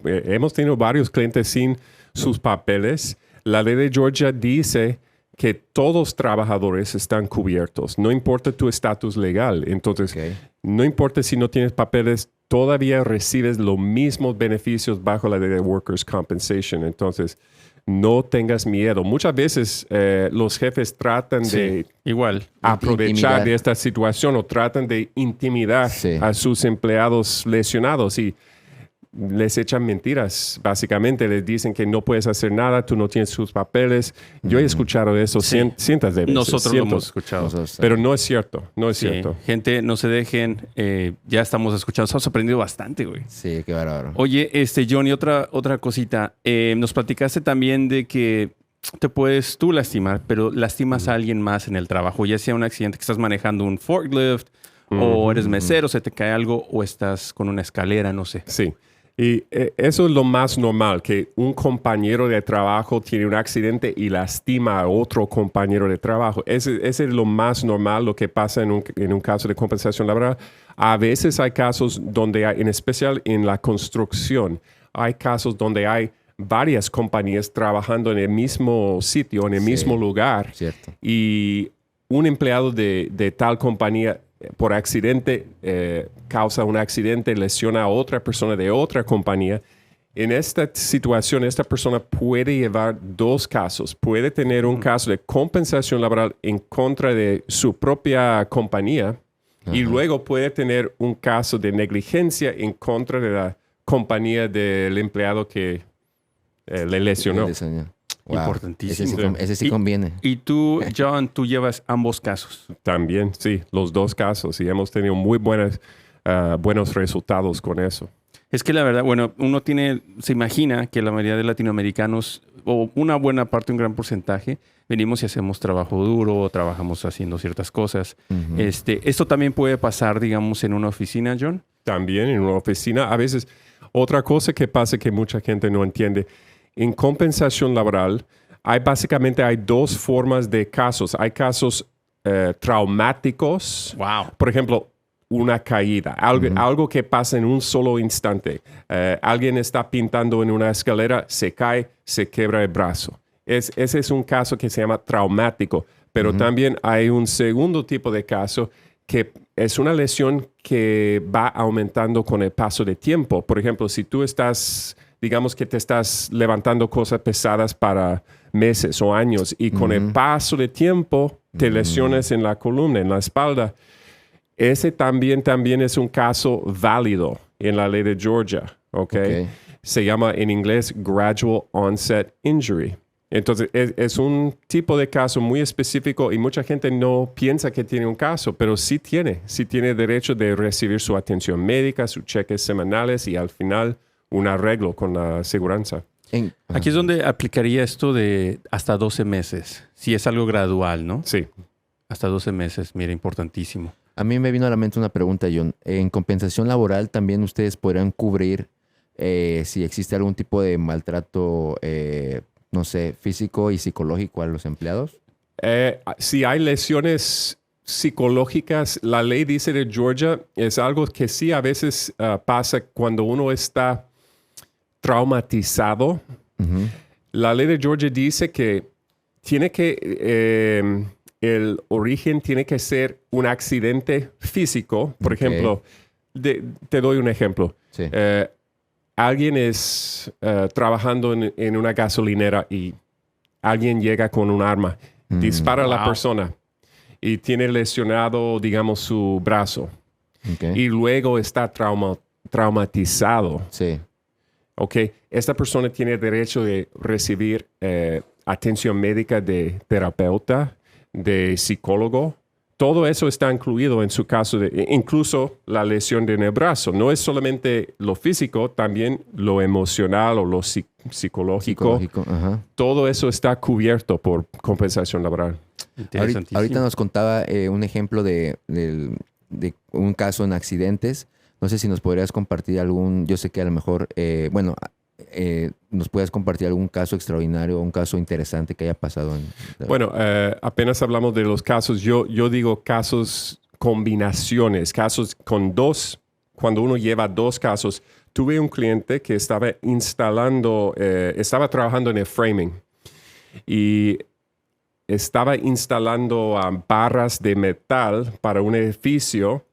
Speaker 3: Hemos tenido varios clientes sin sus papeles. La ley de Georgia dice que todos los trabajadores están cubiertos. No importa tu estatus legal. Entonces, no importa si no tienes papeles, todavía recibes los mismos beneficios bajo la ley de Workers' Compensation. Entonces, no tengas miedo. Muchas veces los jefes tratan de aprovechar de esta situación o tratan de intimidar a sus empleados lesionados. Y les echan mentiras. Básicamente les dicen que no puedes hacer nada, tú no tienes sus papeles. Yo he escuchado eso cientos de veces.
Speaker 1: Nosotros lo hemos escuchado.
Speaker 3: Pero no es cierto, no es cierto.
Speaker 1: Gente, no se dejen. Ya estamos escuchando. Estamos aprendiendo bastante, güey.
Speaker 2: Sí, qué bárbaro.
Speaker 1: Oye, Johnny, otra cosita. Nos platicaste también de que te puedes tú lastimar, pero lastimas a alguien más en el trabajo. Ya sea un accidente que estás manejando un forklift, o eres mesero, se te cae algo, o estás con una escalera, no sé.
Speaker 3: Sí. Y eso es lo más normal, que un compañero de trabajo tiene un accidente y lastima a otro compañero de trabajo. Ese es lo más normal, lo que pasa en un caso de compensación laboral. A veces hay casos donde hay, en especial en la construcción, hay casos donde hay varias compañías trabajando en el mismo sitio, en el mismo lugar.
Speaker 2: Cierto.
Speaker 3: Y un empleado de tal compañía por accidente causa un accidente, lesiona a otra persona de otra compañía. En esta situación, esta persona puede llevar dos casos. Puede tener un caso de compensación laboral en contra de su propia compañía y luego puede tener un caso de negligencia en contra de la compañía del empleado que le lesionó.
Speaker 2: Wow.
Speaker 1: Importantísimo.
Speaker 2: Ese sí conviene.
Speaker 1: Y tú, John, tú llevas ambos casos.
Speaker 3: También, sí, los dos casos. Y hemos tenido muy buenos resultados con eso.
Speaker 1: Es que la verdad, bueno, uno se imagina que la mayoría de latinoamericanos, o una buena parte, un gran porcentaje, venimos y hacemos trabajo duro, o trabajamos haciendo ciertas cosas. Esto también puede pasar, digamos, en una oficina, John.
Speaker 3: También en una oficina. A veces, otra cosa que pasa que mucha gente no entiende. En compensación laboral, básicamente hay dos formas de casos. Hay casos traumáticos.
Speaker 1: Wow.
Speaker 3: Por ejemplo, una caída, algo que pasa en un solo instante. Alguien está pintando en una escalera, se cae, se quiebra el brazo. Ese es un caso que se llama traumático. Pero también hay un segundo tipo de caso que es una lesión que va aumentando con el paso de tiempo. Por ejemplo, si tú digamos que te estás levantando cosas pesadas para meses o años y con el paso de tiempo te lesiones en la columna, en la espalda. Ese también es un caso válido en la ley de Georgia. ¿Okay? Se llama en inglés Gradual Onset Injury. Entonces, es un tipo de caso muy específico y mucha gente no piensa que tiene un caso, pero sí tiene derecho de recibir su atención médica, sus cheques semanales y al final un arreglo con la aseguranza.
Speaker 1: Aquí es donde aplicaría esto de hasta 12 meses, si es algo gradual, ¿no?
Speaker 3: Sí.
Speaker 1: Hasta 12 meses, mira, importantísimo.
Speaker 2: A mí me vino a la mente una pregunta, John. En compensación laboral también ustedes podrían cubrir si existe algún tipo de maltrato, no sé, físico y psicológico a los empleados.
Speaker 3: Si hay lesiones psicológicas, la ley dice de Georgia, es algo que sí a veces pasa cuando uno está traumatizado. La ley de Georgia dice que el origen tiene que ser un accidente físico. Por ejemplo, te doy un ejemplo.
Speaker 2: Sí.
Speaker 3: Alguien es trabajando en una gasolinera y alguien llega con un arma, dispara a la persona y tiene lesionado, digamos, su brazo. Y luego está traumatizado.
Speaker 2: Sí.
Speaker 3: Esta persona tiene derecho de recibir atención médica de terapeuta, de psicólogo. Todo eso está incluido en su caso, incluso la lesión en el brazo. No es solamente lo físico, también lo emocional o lo psicológico. Todo eso está cubierto por compensación laboral.
Speaker 2: Ahorita nos contaba un ejemplo de un caso en accidentes. No sé si nos podrías compartir yo sé que a lo mejor, nos puedas compartir algún caso extraordinario, un caso interesante que haya pasado.
Speaker 3: Bueno, apenas hablamos de los casos. Yo digo casos, combinaciones, casos con dos, cuando uno lleva dos casos. Tuve un cliente que estaba trabajando en el framing y estaba instalando barras de metal para un edificio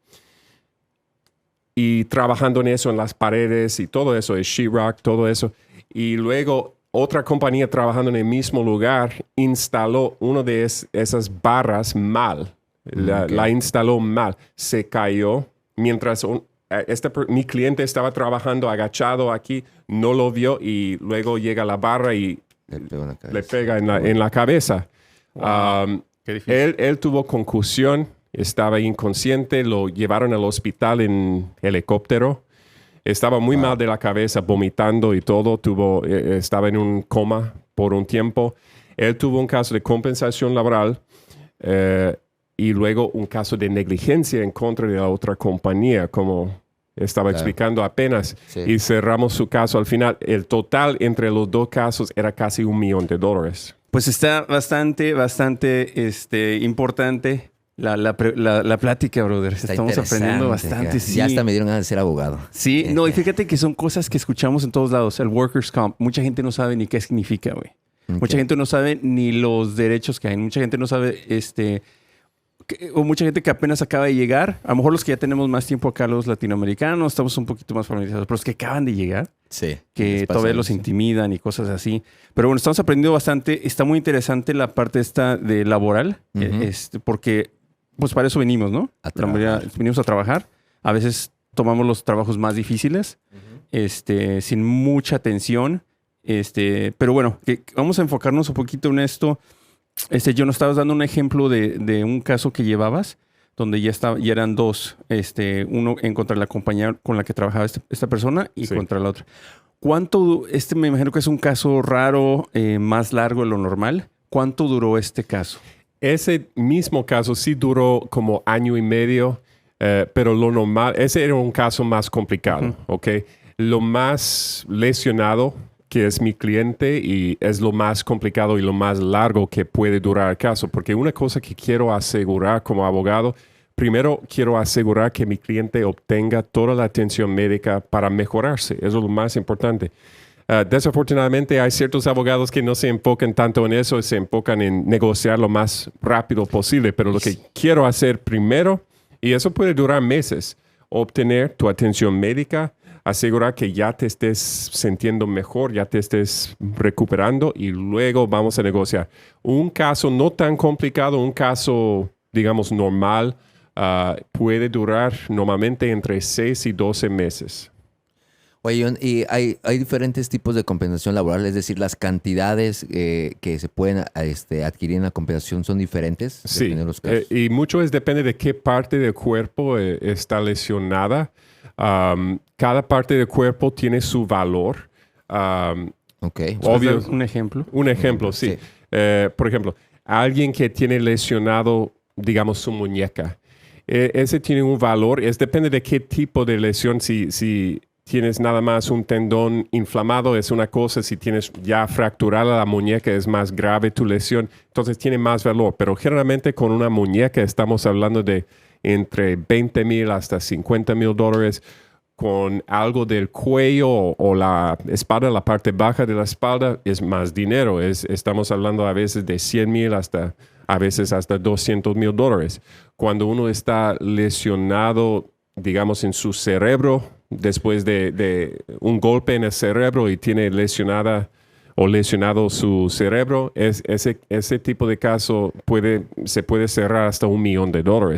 Speaker 3: y trabajando en eso, en las paredes y todo eso, el sheetrock, todo eso. Y luego otra compañía trabajando en el mismo lugar instaló una de esas barras mal. La instaló mal. Se cayó mientras mi cliente estaba trabajando agachado aquí, no lo vio y luego llega a la barra y le pega en la cabeza.
Speaker 1: Wow. Qué difícil.
Speaker 3: Él tuvo concusión, estaba inconsciente, lo llevaron al hospital en helicóptero. Estaba muy mal de la cabeza, vomitando y todo. Estaba en un coma por un tiempo. Él tuvo un caso de compensación laboral y luego un caso de negligencia en contra de la otra compañía, como estaba explicando apenas.
Speaker 2: Sí.
Speaker 3: Y cerramos su caso al final. El total entre los dos casos era casi $1 millón.
Speaker 1: Pues está bastante importante la plática, brother. Estamos aprendiendo bastante. Sí.
Speaker 2: Ya hasta me dieron ganas de ser abogado.
Speaker 1: Sí, no, y fíjate que son cosas que escuchamos en todos lados. El workers' comp, mucha gente no sabe ni qué significa, güey. Okay. Mucha gente no sabe ni los derechos que hay. Mucha gente no sabe, o mucha gente que apenas acaba de llegar. A lo mejor los que ya tenemos más tiempo acá, los latinoamericanos, estamos un poquito más familiarizados. Pero los que acaban de llegar,
Speaker 2: sí,
Speaker 1: que todavía los intimidan y cosas así. Pero bueno, estamos aprendiendo bastante. Está muy interesante la parte esta de laboral, porque pues para eso venimos, ¿no? Venimos a trabajar. A veces tomamos los trabajos más difíciles, sin mucha atención. Pero bueno, vamos a enfocarnos un poquito en esto. Yo nos estabas dando un ejemplo de un caso que llevabas, donde ya eran dos, uno en contra de la compañía con la que trabajaba esta persona y contra la otra. ¿Cuánto, me imagino que es un caso raro, más largo de lo normal? ¿Cuánto duró este caso?
Speaker 3: Ese mismo caso sí duró como 1 año y medio, pero lo normal, ese era un caso más complicado, ¿ok? Lo más lesionado, que es mi cliente, y es lo más complicado y lo más largo que puede durar el caso, porque una cosa que quiero asegurar como abogado, primero quiero asegurar que mi cliente obtenga toda la atención médica para mejorarse, eso es lo más importante. Desafortunadamente hay ciertos abogados que no se enfocan tanto en eso, se enfocan en negociar lo más rápido posible, pero lo que quiero hacer primero, y eso puede durar meses, obtener tu atención médica, asegurar que ya te estés sintiendo mejor, ya te estés recuperando y luego vamos a negociar. Un caso no tan complicado, un caso, digamos, normal, puede durar normalmente entre 6 y 12 meses.
Speaker 2: Oye, John, y hay diferentes tipos de compensación laboral, es decir, las cantidades que se pueden adquirir en la compensación son diferentes.
Speaker 3: Sí, y mucho depende de qué parte del cuerpo está lesionada. Cada parte del cuerpo tiene su valor.
Speaker 1: Obvio. ¿Un ejemplo?
Speaker 3: Un ejemplo, sí. Por ejemplo, alguien que tiene lesionado, digamos, su muñeca. Ese tiene un valor. Depende de qué tipo de lesión. Si tienes nada más un tendón inflamado, es una cosa. Si tienes ya fracturada la muñeca, es más grave tu lesión. Entonces tiene más valor. Pero generalmente con una muñeca estamos hablando de entre $20,000 hasta $50,000. Con algo del cuello o la espalda, la parte baja de la espalda, es más dinero. Estamos hablando a veces de $100,000 a veces hasta $200,000. Cuando uno está lesionado, digamos, en su cerebro, después de un golpe en el cerebro y tiene lesionado su cerebro, ese tipo de caso se puede cerrar hasta $1 millón.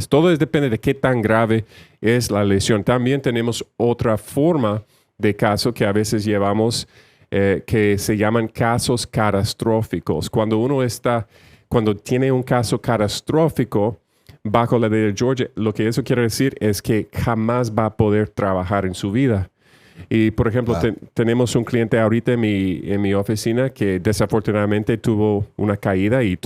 Speaker 3: Todo depende de qué tan grave es la lesión. También tenemos otra forma de caso que a veces llevamos que se llaman casos catastróficos. Cuando tiene un caso catastrófico, bajo la ley de Georgia, lo que eso quiere decir es que jamás va a poder trabajar en su vida. Y, por ejemplo, tenemos un cliente ahorita en mi oficina que desafortunadamente tuvo una caída y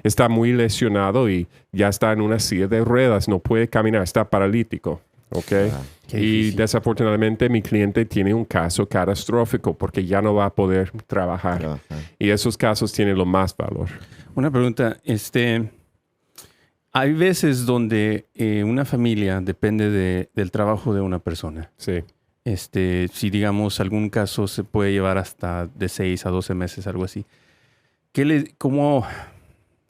Speaker 3: está muy lesionado y ya está en una silla de ruedas, no puede caminar, está paralítico. ¿Okay? Y desafortunadamente mi cliente tiene un caso catastrófico porque ya no va a poder trabajar. Y esos casos tienen lo más valor.
Speaker 1: Una pregunta, hay veces donde una familia depende del trabajo de una persona.
Speaker 3: Sí.
Speaker 1: Si digamos algún caso se puede llevar hasta de 6 a 12 meses, algo así. ¿Cómo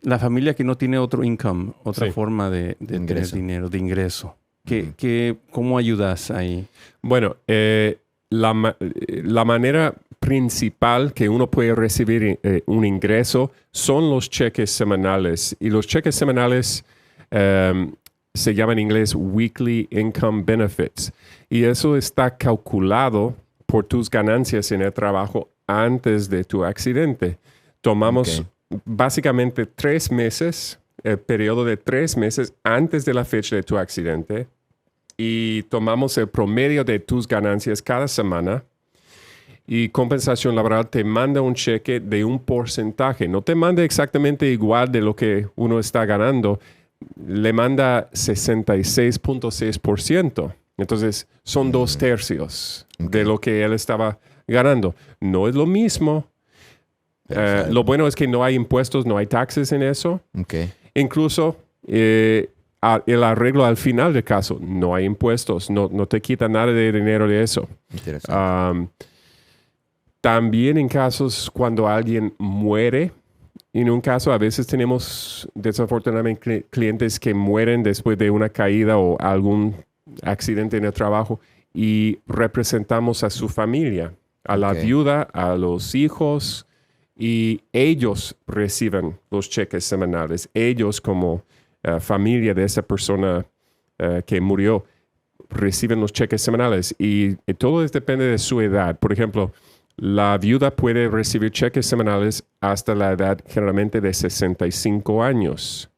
Speaker 1: la familia que no tiene otro income, otra forma de tener dinero, de ingreso? ¿Cómo ayudas ahí?
Speaker 3: Bueno, la manera principal que uno puede recibir un ingreso son los cheques semanales. Y los cheques semanales se llama en inglés Weekly Income Benefits. Y eso está calculado por tus ganancias en el trabajo antes de tu accidente. Tomamos básicamente 3 meses, el periodo de 3 meses antes de la fecha de tu accidente, y tomamos el promedio de tus ganancias cada semana. Y Compensación Laboral te manda un cheque de un porcentaje. No te manda exactamente igual de lo que uno está ganando. Le manda 66.6%. Entonces, son 2/3 de lo que él estaba ganando. No es lo mismo. Lo bueno es que no hay impuestos, no hay taxes en eso. Incluso el arreglo al final del caso, no hay impuestos. No te quita nada de dinero de eso.
Speaker 2: Interesante.
Speaker 3: También en casos cuando alguien muere, en un caso a veces tenemos desafortunadamente clientes que mueren después de una caída o algún accidente en el trabajo y representamos a su familia, a la viuda, a los hijos, y ellos reciben los cheques semanales. Ellos como familia de esa persona que murió reciben los cheques semanales y todo depende de su edad. Por ejemplo, la viuda puede recibir cheques semanales hasta la edad generalmente de 65 años.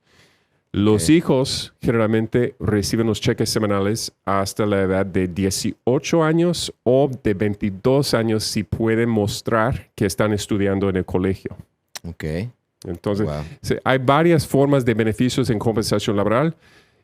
Speaker 3: Los hijos generalmente reciben los cheques semanales hasta la edad de 18 años o de 22 años si pueden mostrar que están estudiando en el colegio. Entonces, hay varias formas de beneficios en compensación laboral.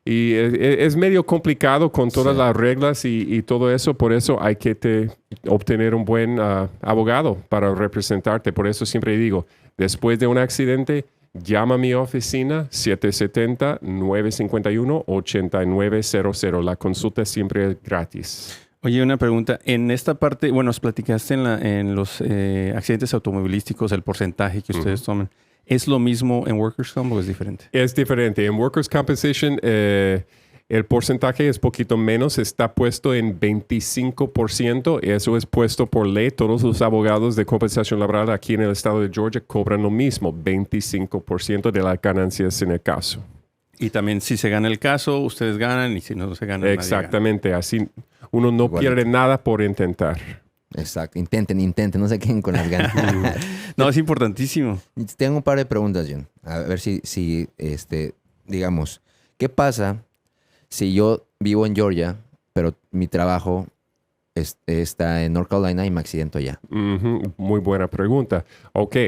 Speaker 3: Y es medio complicado con todas las reglas y todo eso. Por eso hay que obtener un buen abogado para representarte. Por eso siempre digo, después de un accidente, llama a mi oficina 770-951-8900. La consulta siempre es gratis.
Speaker 1: Oye, una pregunta. En esta parte, bueno, nos platicaste en los accidentes automovilísticos, el porcentaje que ustedes toman. ¿Es lo mismo en Workers' Comp o es diferente?
Speaker 3: Es diferente. En Workers' Compensation el porcentaje es poquito menos. Está puesto en 25%. Eso es puesto por ley. Todos los abogados de compensación laboral aquí en el estado de Georgia cobran lo mismo, 25% de las ganancias en el caso.
Speaker 1: Y también si se gana el caso, ustedes ganan, y si no se gana,
Speaker 3: exactamente. Así uno no pierde nada por intentar.
Speaker 2: Exacto. Intenten. No se queden con las ganas.
Speaker 1: No, es importantísimo.
Speaker 2: Tengo un par de preguntas, John. A ver si digamos, ¿qué pasa si yo vivo en Georgia, pero mi trabajo está en North Carolina y me accidento allá?
Speaker 3: Muy buena pregunta.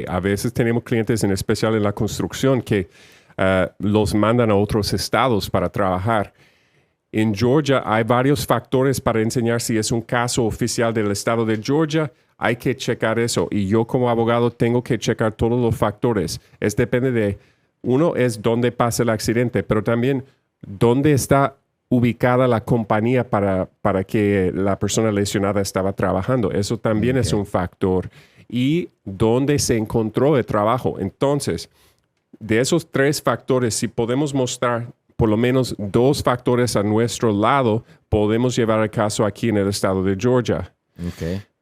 Speaker 3: A veces tenemos clientes, en especial en la construcción, que los mandan a otros estados para trabajar. En Georgia hay varios factores para enseñar si es un caso oficial del estado de Georgia. Hay que checar eso. Y yo como abogado tengo que checar todos los factores. Depende de, uno es dónde pasa el accidente, pero también dónde está ubicada la compañía para que la persona lesionada estaba trabajando. Eso también es un factor. Y dónde se encontró el trabajo. Entonces, de esos 3 factores, si podemos mostrar por lo menos 2 factores a nuestro lado, podemos llevar el caso aquí en el estado de Georgia.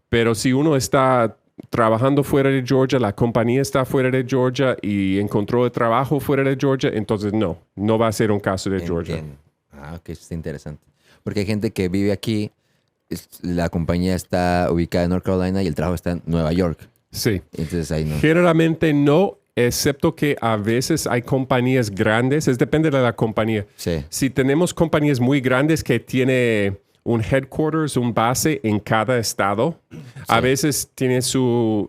Speaker 3: Pero si uno está trabajando fuera de Georgia, la compañía está fuera de Georgia y encontró el trabajo fuera de Georgia, entonces no va a ser un caso de Georgia.
Speaker 2: Ok, eso está interesante. Porque hay gente que vive aquí, la compañía está ubicada en North Carolina y el trabajo está en Nueva York.
Speaker 3: Sí.
Speaker 2: Entonces ahí no.
Speaker 3: Generalmente no. Excepto que a veces hay compañías grandes, depende de la compañía.
Speaker 2: Sí.
Speaker 3: Si tenemos compañías muy grandes que tiene un headquarters, un base en cada estado, a veces tiene su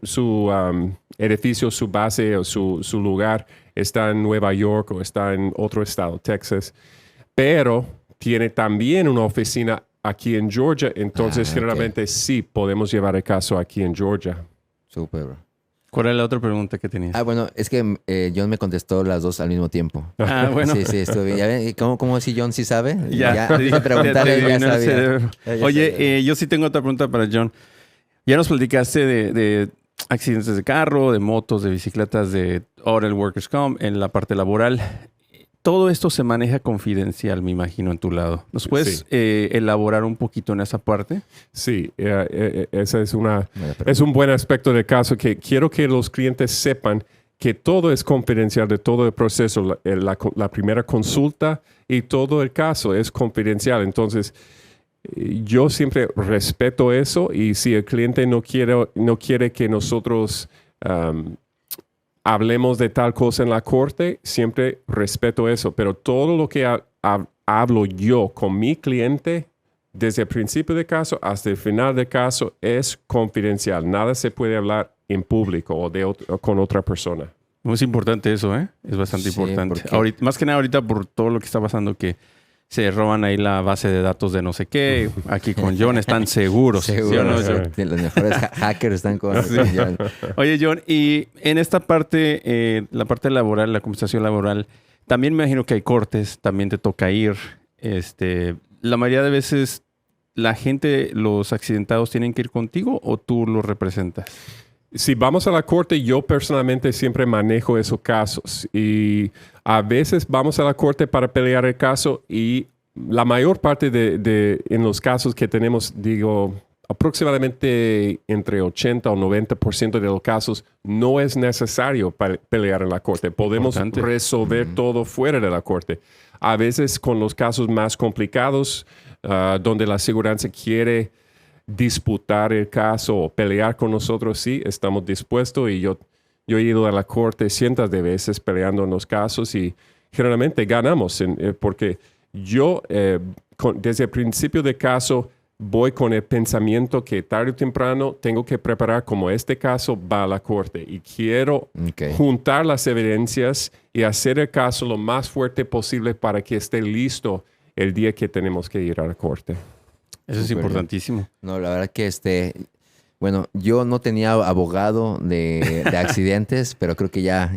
Speaker 3: edificio, su base o su lugar está en Nueva York o está en otro estado, Texas, pero tiene también una oficina aquí en Georgia, entonces generalmente sí podemos llevar el caso aquí en Georgia.
Speaker 2: Súper.
Speaker 1: ¿Cuál es la otra pregunta que tenías?
Speaker 2: Bueno, es que John me contestó las 2 al mismo tiempo.
Speaker 1: Bueno.
Speaker 2: Sí, estuvo bien. ¿Ya ven? ¿Cómo si John sí sabe?
Speaker 1: Ya
Speaker 2: preguntarle, ya sabía.
Speaker 1: Oye, yo sí tengo otra pregunta para John. Ya nos platicaste de accidentes de carro, de motos, de bicicletas, de ahora el Workers' Comp, en la parte laboral. Todo esto se maneja confidencial, me imagino, en tu lado. ¿Nos puedes elaborar un poquito en esa parte?
Speaker 3: Sí, esa es un buen aspecto del caso, que quiero que los clientes sepan que todo es confidencial de todo el proceso, la primera consulta y todo el caso es confidencial. Entonces, yo siempre respeto eso y si el cliente no quiere que nosotros hablemos de tal cosa en la corte, siempre respeto eso. Pero todo lo que hablo yo con mi cliente, desde el principio del caso hasta el final del caso, es confidencial. Nada se puede hablar en público o con otra persona.
Speaker 1: Es importante eso, ¿eh? Es bastante importante. Ahorita, más que nada ahorita por todo lo que está pasando, que se roban ahí la base de datos de no sé qué. Aquí con John están seguros.
Speaker 2: Seguro,
Speaker 1: ¿sí o no?
Speaker 2: los mejores hackers están con John.
Speaker 1: Oye, John, y en esta parte, la parte laboral, la compensación laboral, también me imagino que hay cortes, también te toca ir. La mayoría de veces, ¿la gente, los accidentados tienen que ir contigo o tú los representas?
Speaker 3: Si vamos a la corte, yo personalmente siempre manejo esos casos y a veces vamos a la corte para pelear el caso y la mayor parte en los casos que tenemos, digo, aproximadamente entre 80 o 90% de los casos no es necesario pelear en la corte. Podemos resolver todo fuera de la corte. A veces con los casos más complicados, donde la aseguranza quiere disputar el caso o pelear con nosotros, sí, estamos dispuestos y yo he ido a la corte cientos de veces peleando en los casos y generalmente ganamos porque yo desde el principio del caso voy con el pensamiento que tarde o temprano tengo que preparar como este caso va a la corte y quiero juntar las evidencias y hacer el caso lo más fuerte posible para que esté listo el día que tenemos que ir a la corte.
Speaker 1: Eso es importantísimo.
Speaker 2: No, la verdad que bueno, yo no tenía abogado de accidentes, pero creo que ya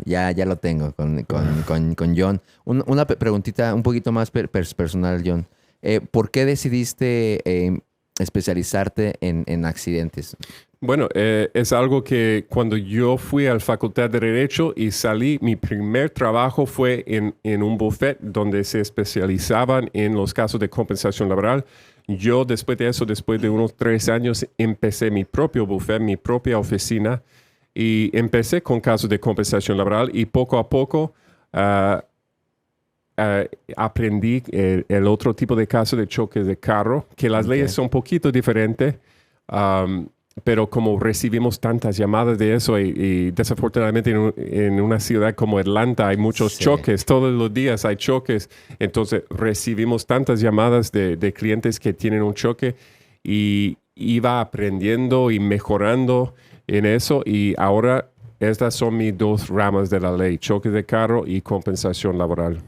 Speaker 2: lo tengo con John. Una preguntita un poquito más personal, John. ¿Por qué decidiste especializarte en accidentes?
Speaker 3: Bueno, es algo que cuando yo fui a la Facultad de Derecho y salí, mi primer trabajo fue en un bufete donde se especializaban en los casos de compensación laboral. Yo después de eso, después de unos 3 años, empecé mi propio bufete, mi propia oficina y empecé con casos de compensación laboral y poco a poco aprendí el otro tipo de caso de choques de carro, que las leyes son un poquito diferentes, pero como recibimos tantas llamadas de eso y desafortunadamente en una ciudad como Atlanta hay muchos choques, todos los días hay choques, entonces recibimos tantas llamadas de clientes que tienen un choque y iba aprendiendo y mejorando en eso y ahora estas son mis 2 ramas de la ley, choques de carro y compensación laboral.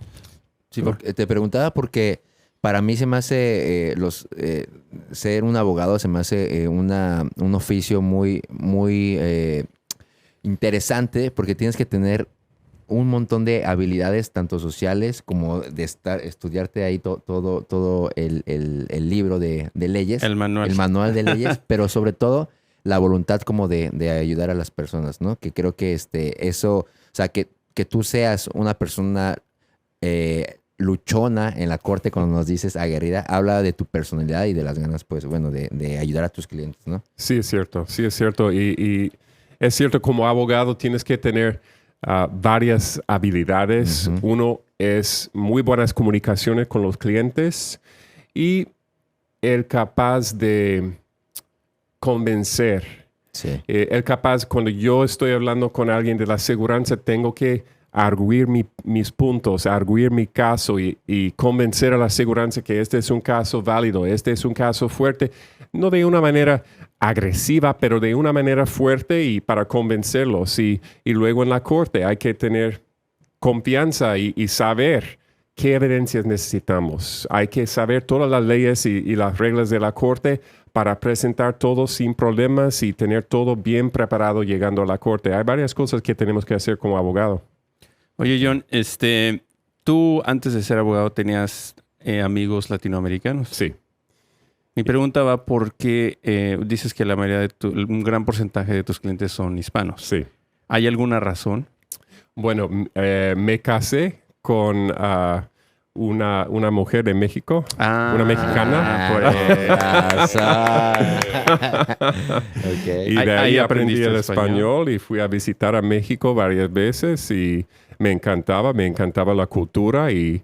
Speaker 2: Sí, te preguntaba porque para mí se me hace ser un abogado se me hace un oficio muy interesante porque tienes que tener un montón de habilidades tanto sociales como de estudiarte ahí todo el libro de leyes, el manual de leyes, pero sobre todo la voluntad como de ayudar a las personas, ¿no? Que creo que eso, o sea, que tú seas una persona luchona en la corte, cuando nos dices aguerrida, habla de tu personalidad y de las ganas, pues, bueno, de ayudar a tus clientes, ¿no?
Speaker 3: Sí, es cierto. Y es cierto, como abogado tienes que tener varias habilidades. Uh-huh. Uno es muy buenas comunicaciones con los clientes y el capaz de convencer.
Speaker 2: Sí.
Speaker 3: El capaz, cuando yo estoy hablando con alguien de la aseguranza, tengo que arguir mis puntos, arguir mi caso y convencer a la aseguranza que este es un caso válido, este es un caso fuerte, no de una manera agresiva, pero de una manera fuerte y para convencerlos. Y luego en la corte hay que tener confianza y saber qué evidencias necesitamos. Hay que saber todas las leyes y las reglas de la corte para presentar todo sin problemas y tener todo bien preparado llegando a la corte. Hay varias cosas que tenemos que hacer como abogado.
Speaker 1: Oye, John, tú antes de ser abogado tenías amigos latinoamericanos.
Speaker 3: Sí.
Speaker 1: Mi pregunta va porque dices que la mayoría un gran porcentaje de tus clientes son hispanos.
Speaker 3: Sí.
Speaker 1: ¿Hay alguna razón?
Speaker 3: Bueno, me casé con una mujer de México, una mexicana.
Speaker 2: Okay.
Speaker 3: Y de
Speaker 1: Ahí
Speaker 3: ahí aprendí
Speaker 1: aprendiste
Speaker 3: el español y fui a visitar a México varias veces y me encantaba la cultura y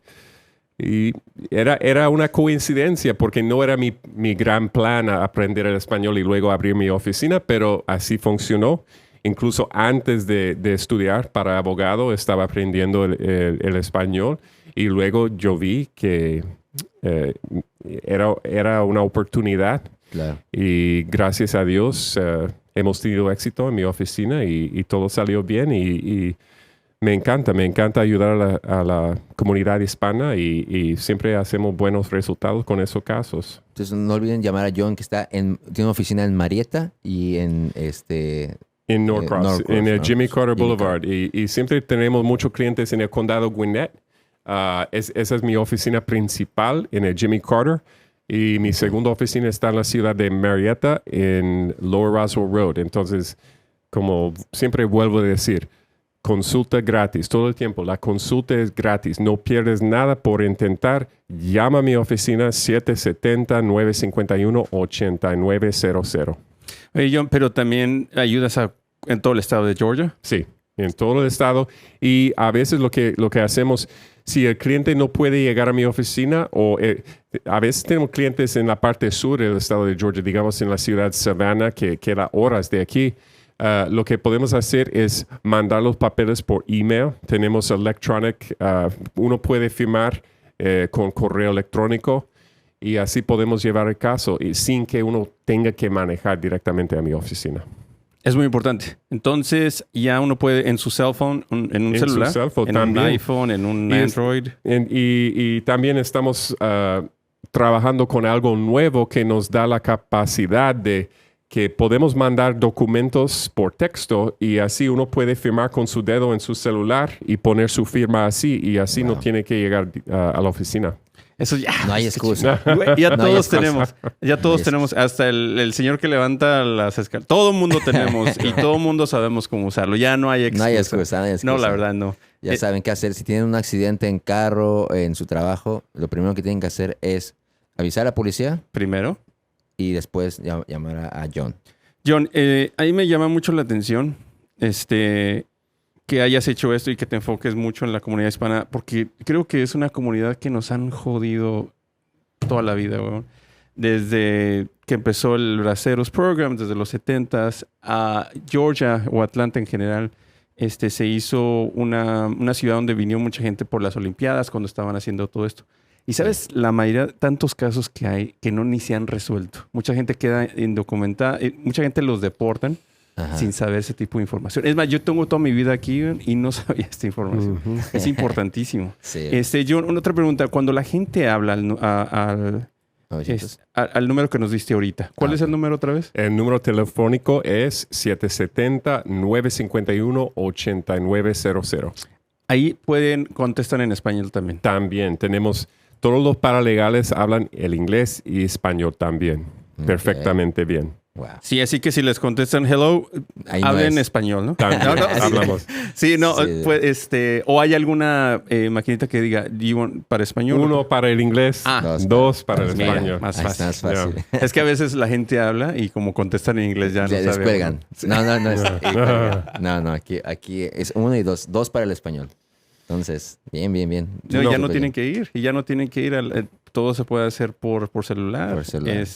Speaker 3: era una coincidencia porque no era mi gran plan aprender el español y luego abrir mi oficina, pero así funcionó. Incluso antes de estudiar para abogado estaba aprendiendo el español y luego yo vi que era una oportunidad.
Speaker 2: Claro.
Speaker 3: Y gracias a Dios hemos tenido éxito en mi oficina y todo salió bien y me encanta ayudar a la comunidad hispana y siempre hacemos buenos resultados con esos casos.
Speaker 2: Entonces no olviden llamar a John, que tiene una oficina en Marietta y en
Speaker 3: En Norcross,
Speaker 2: Norcross,
Speaker 3: en el
Speaker 2: ¿no?
Speaker 3: Jimmy Carter
Speaker 2: Jimmy
Speaker 3: Boulevard. Y siempre tenemos muchos clientes en el condado Gwinnett. Esa es mi oficina principal en el Jimmy Carter. Y mi segunda oficina está en la ciudad de Marietta, en Lower Roswell Road. Entonces, como siempre vuelvo a decir, consulta gratis todo el tiempo. La consulta es gratis. No pierdes nada por intentar. Llama a mi oficina 770-951-8900.
Speaker 1: Oye, John, pero también ayudas en todo el estado de Georgia.
Speaker 3: Sí, en todo el estado. Y a veces lo que hacemos, si el cliente no puede llegar a mi oficina, o a veces tenemos clientes en la parte sur del estado de Georgia, digamos en la ciudad de Savannah, que queda horas de aquí. Lo que podemos hacer es mandar los papeles por email. Tenemos electronic, uno puede firmar con correo electrónico y así podemos llevar el caso y sin que uno tenga que manejar directamente a mi oficina.
Speaker 1: Es muy importante. Entonces, ya uno puede en su cell phone, en un celular,
Speaker 3: su cell phone,
Speaker 1: en
Speaker 3: también.
Speaker 1: un iPhone, en un Android.
Speaker 3: Y también estamos trabajando con algo nuevo que nos da la capacidad de que podemos mandar documentos por texto y así uno puede firmar con su dedo en su celular y poner su firma así y así no tiene que llegar a la oficina.
Speaker 1: Eso ya.
Speaker 2: No hay excusa.
Speaker 1: Güey, ya
Speaker 2: No hay
Speaker 1: todos
Speaker 2: excusa.
Speaker 1: tenemos. Ya todos tenemos. Hasta el señor que levanta las escaleras. Todo el mundo tenemos y todo el mundo sabemos cómo usarlo. Ya no hay excusa.
Speaker 2: No hay excusa, no hay excusa.
Speaker 1: No, la verdad no.
Speaker 2: Ya saben qué hacer. Si tienen un accidente en carro, en su trabajo, lo primero que tienen que hacer es avisar a la policía
Speaker 1: Primero.
Speaker 2: y después llamar a John.
Speaker 1: John, ahí me llama mucho la atención que hayas hecho esto y que te enfoques mucho en la comunidad hispana, porque creo que es una comunidad que nos han jodido toda la vida, weón. Desde que empezó el Braceros Program, desde los 70s, a Georgia o Atlanta en general, se hizo una ciudad donde vino mucha gente por las Olimpiadas cuando estaban haciendo todo esto. Y sabes, la mayoría, tantos casos que hay que ni se han resuelto. Mucha gente queda indocumentada, mucha gente los deportan sin saber ese tipo de información. Es más, yo tengo toda mi vida aquí y no sabía esta información. Es importantísimo.
Speaker 2: Sí.
Speaker 1: John, otra pregunta. Cuando la gente habla al número que nos diste ahorita, ¿cuál es el número otra vez?
Speaker 3: El número telefónico es 770-951-8900.
Speaker 1: Ahí pueden contestar en español también.
Speaker 3: También tenemos, todos los paralegales hablan el inglés y español también. Perfectamente bien.
Speaker 2: Wow.
Speaker 1: Sí, así que si les contestan hello,
Speaker 2: Ahí no
Speaker 1: hablen
Speaker 2: es.
Speaker 1: español, ¿no?
Speaker 3: También hablamos.
Speaker 1: Sí, no,
Speaker 2: Sí.
Speaker 1: pues, o hay alguna maquinita que diga, "Do you want para español?"
Speaker 3: Uno para el inglés, dos para el
Speaker 1: Mira,
Speaker 3: español.
Speaker 1: más
Speaker 2: Ahí
Speaker 1: fácil.
Speaker 2: está, es fácil.
Speaker 1: Es que a veces la gente habla y como contestan en inglés ya no
Speaker 2: Les
Speaker 1: saben.
Speaker 2: cuelgan. No, aquí es 1 y 2. 2 para el español. Entonces, bien.
Speaker 1: No, ya no
Speaker 2: súper
Speaker 1: tienen
Speaker 2: bien.
Speaker 1: que ir. Y ya no tienen que ir. Todo se puede hacer por celular.
Speaker 2: Por celular.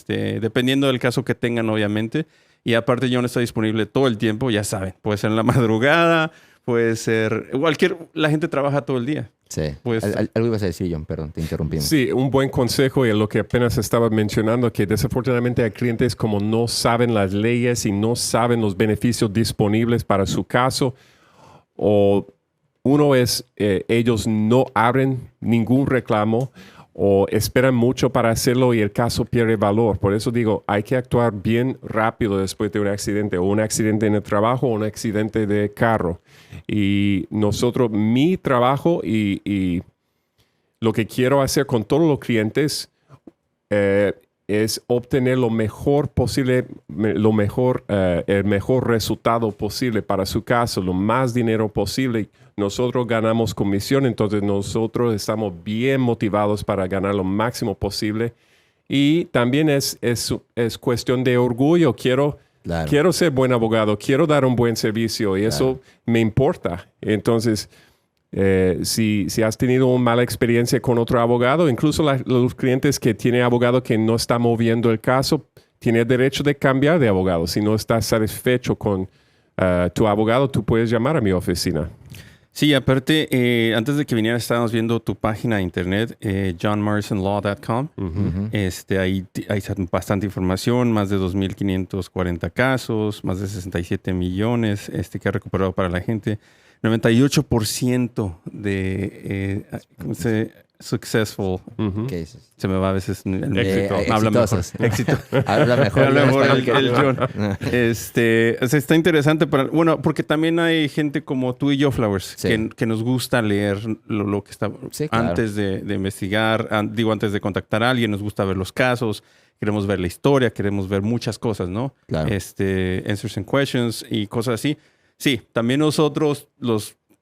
Speaker 1: Dependiendo del caso que tengan, obviamente. Y aparte, John está disponible todo el tiempo, ya saben. Puede ser en la madrugada, puede ser... La gente trabaja todo el día.
Speaker 2: Sí.
Speaker 1: Pues-
Speaker 2: Algo ibas a decir, John, perdón, te interrumpimos.
Speaker 3: Sí, un buen consejo y lo que apenas estaba mencionando, que desafortunadamente hay clientes como no saben las leyes y no saben los beneficios disponibles para su caso, o uno es, ellos no abren ningún reclamo o esperan mucho para hacerlo y el caso pierde valor. Por eso digo, hay que actuar bien rápido después de un accidente, o un accidente en el trabajo o un accidente de carro. Y nosotros, mi trabajo y lo que quiero hacer con todos los clientes es obtener lo mejor posible, el mejor resultado posible para su caso, lo más dinero posible. Nosotros ganamos comisión, entonces nosotros estamos bien motivados para ganar lo máximo posible. Y también es cuestión de orgullo. Quiero ser buen abogado, quiero dar un buen servicio y eso me importa. Entonces, si has tenido una mala experiencia con otro abogado, incluso los clientes que tienen abogado que no está moviendo el caso, tienen derecho de cambiar de abogado. Si no estás satisfecho con tu abogado, tú puedes llamar a mi oficina.
Speaker 1: Sí, aparte, antes de que viniera estábamos viendo tu página de internet, johnmorrisonlaw.com. Ahí hay bastante información, más de 2.540 casos, más de 67 millones que ha recuperado para la gente. 98% de successful
Speaker 2: cases.
Speaker 1: Se me va a veces el
Speaker 3: éxito.
Speaker 1: Habla mejor. Éxito. Habla mejor el John. Está interesante porque también hay gente como tú y yo, Flowers, que nos gusta leer lo que está antes de investigar, antes de contactar a alguien, nos gusta ver los casos, queremos ver la historia, queremos ver muchas cosas, ¿no?
Speaker 2: Claro.
Speaker 1: Answers and questions y cosas así. Sí, también nosotros,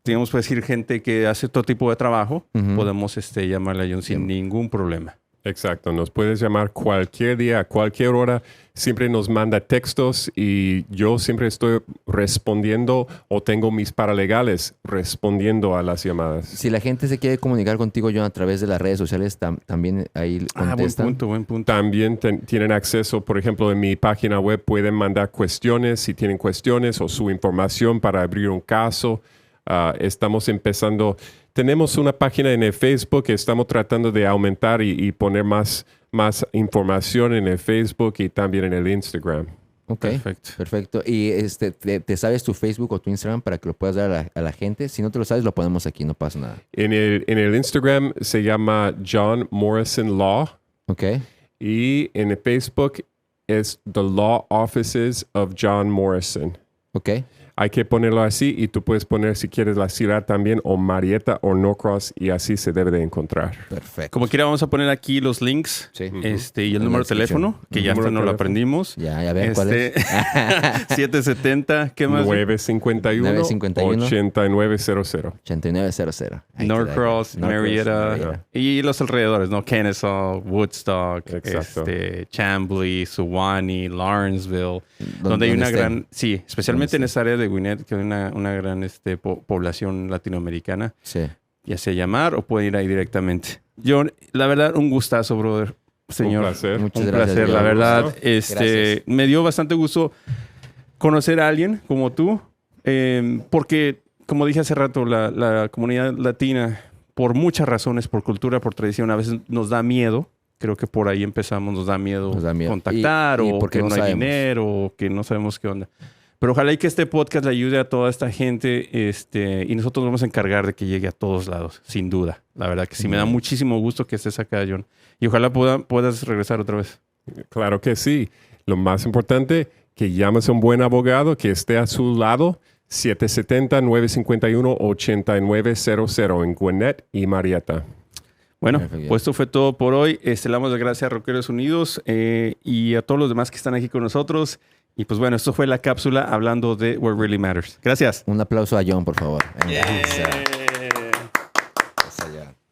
Speaker 1: digamos, puede decir gente que hace todo tipo de trabajo, podemos llamarle a John sin ningún problema.
Speaker 3: Exacto, nos puedes llamar cualquier día, a cualquier hora. Siempre nos manda textos y yo siempre estoy respondiendo o tengo mis paralegales respondiendo a las llamadas.
Speaker 2: Si la gente se quiere comunicar contigo, John, a través de las redes sociales, también ahí contestan.
Speaker 1: Buen punto.
Speaker 3: También tienen acceso, por ejemplo, en mi página web pueden mandar cuestiones si tienen cuestiones o su información para abrir un caso. Estamos empezando, tenemos una página en el Facebook que estamos tratando de aumentar y poner más información en el Facebook y también en el Instagram.
Speaker 2: Ok, perfecto. ¿Y te sabes tu Facebook o tu Instagram para que lo puedas dar a la gente? Si no te lo sabes, lo ponemos aquí, no pasa nada.
Speaker 3: En el Instagram se llama John Morrison Law.
Speaker 2: Ok.
Speaker 3: Y en el Facebook es The Law Offices of John Morrison.
Speaker 2: Ok.
Speaker 3: Hay que ponerlo así y tú puedes poner si quieres la ciudad también o Marietta o Norcross y así se debe de encontrar.
Speaker 2: Perfecto.
Speaker 1: Como quiera vamos a poner aquí los links y el número de teléfono, que ya hasta no lo aprendimos.
Speaker 2: Ya ver cuál es.
Speaker 1: 770, ¿qué más?
Speaker 3: 951-8900.
Speaker 2: 8900.
Speaker 1: Norcross, Marietta y los alrededores, ¿no? Kennesaw, Woodstock, Chambly, Suwannee, Lawrenceville, donde hay una gran... Sí, especialmente en esa área de Gwinnett, que hay una gran población latinoamericana.
Speaker 2: Sí.
Speaker 1: Ya sea llamar o pueden ir ahí directamente. John, la verdad, un gustazo, brother. Señor.
Speaker 3: Un placer.
Speaker 2: Muchas gracias.
Speaker 1: La verdad, me dio bastante gusto conocer a alguien como tú, porque, como dije hace rato, la comunidad latina, por muchas razones, por cultura, por tradición, a veces nos da miedo. Creo que por ahí empezamos, nos da miedo contactar o porque no hay dinero o que no sabemos qué onda. Pero ojalá y que este podcast le ayude a toda esta gente y nosotros vamos a encargar de que llegue a todos lados, sin duda. La verdad que sí, me da muchísimo gusto que estés acá, John. Y ojalá puedas regresar otra vez.
Speaker 3: Claro que sí. Lo más importante, que llames a un buen abogado que esté a su lado. 770-951-8900 en Gwinnett y Marietta.
Speaker 1: Bueno, pues esto fue todo por hoy. Le damos las gracias a Rockeros Unidos y a todos los demás que están aquí con nosotros. Y pues bueno, esto fue la cápsula hablando de What Really Matters. Gracias.
Speaker 2: Un aplauso a John, por favor.
Speaker 1: Yeah.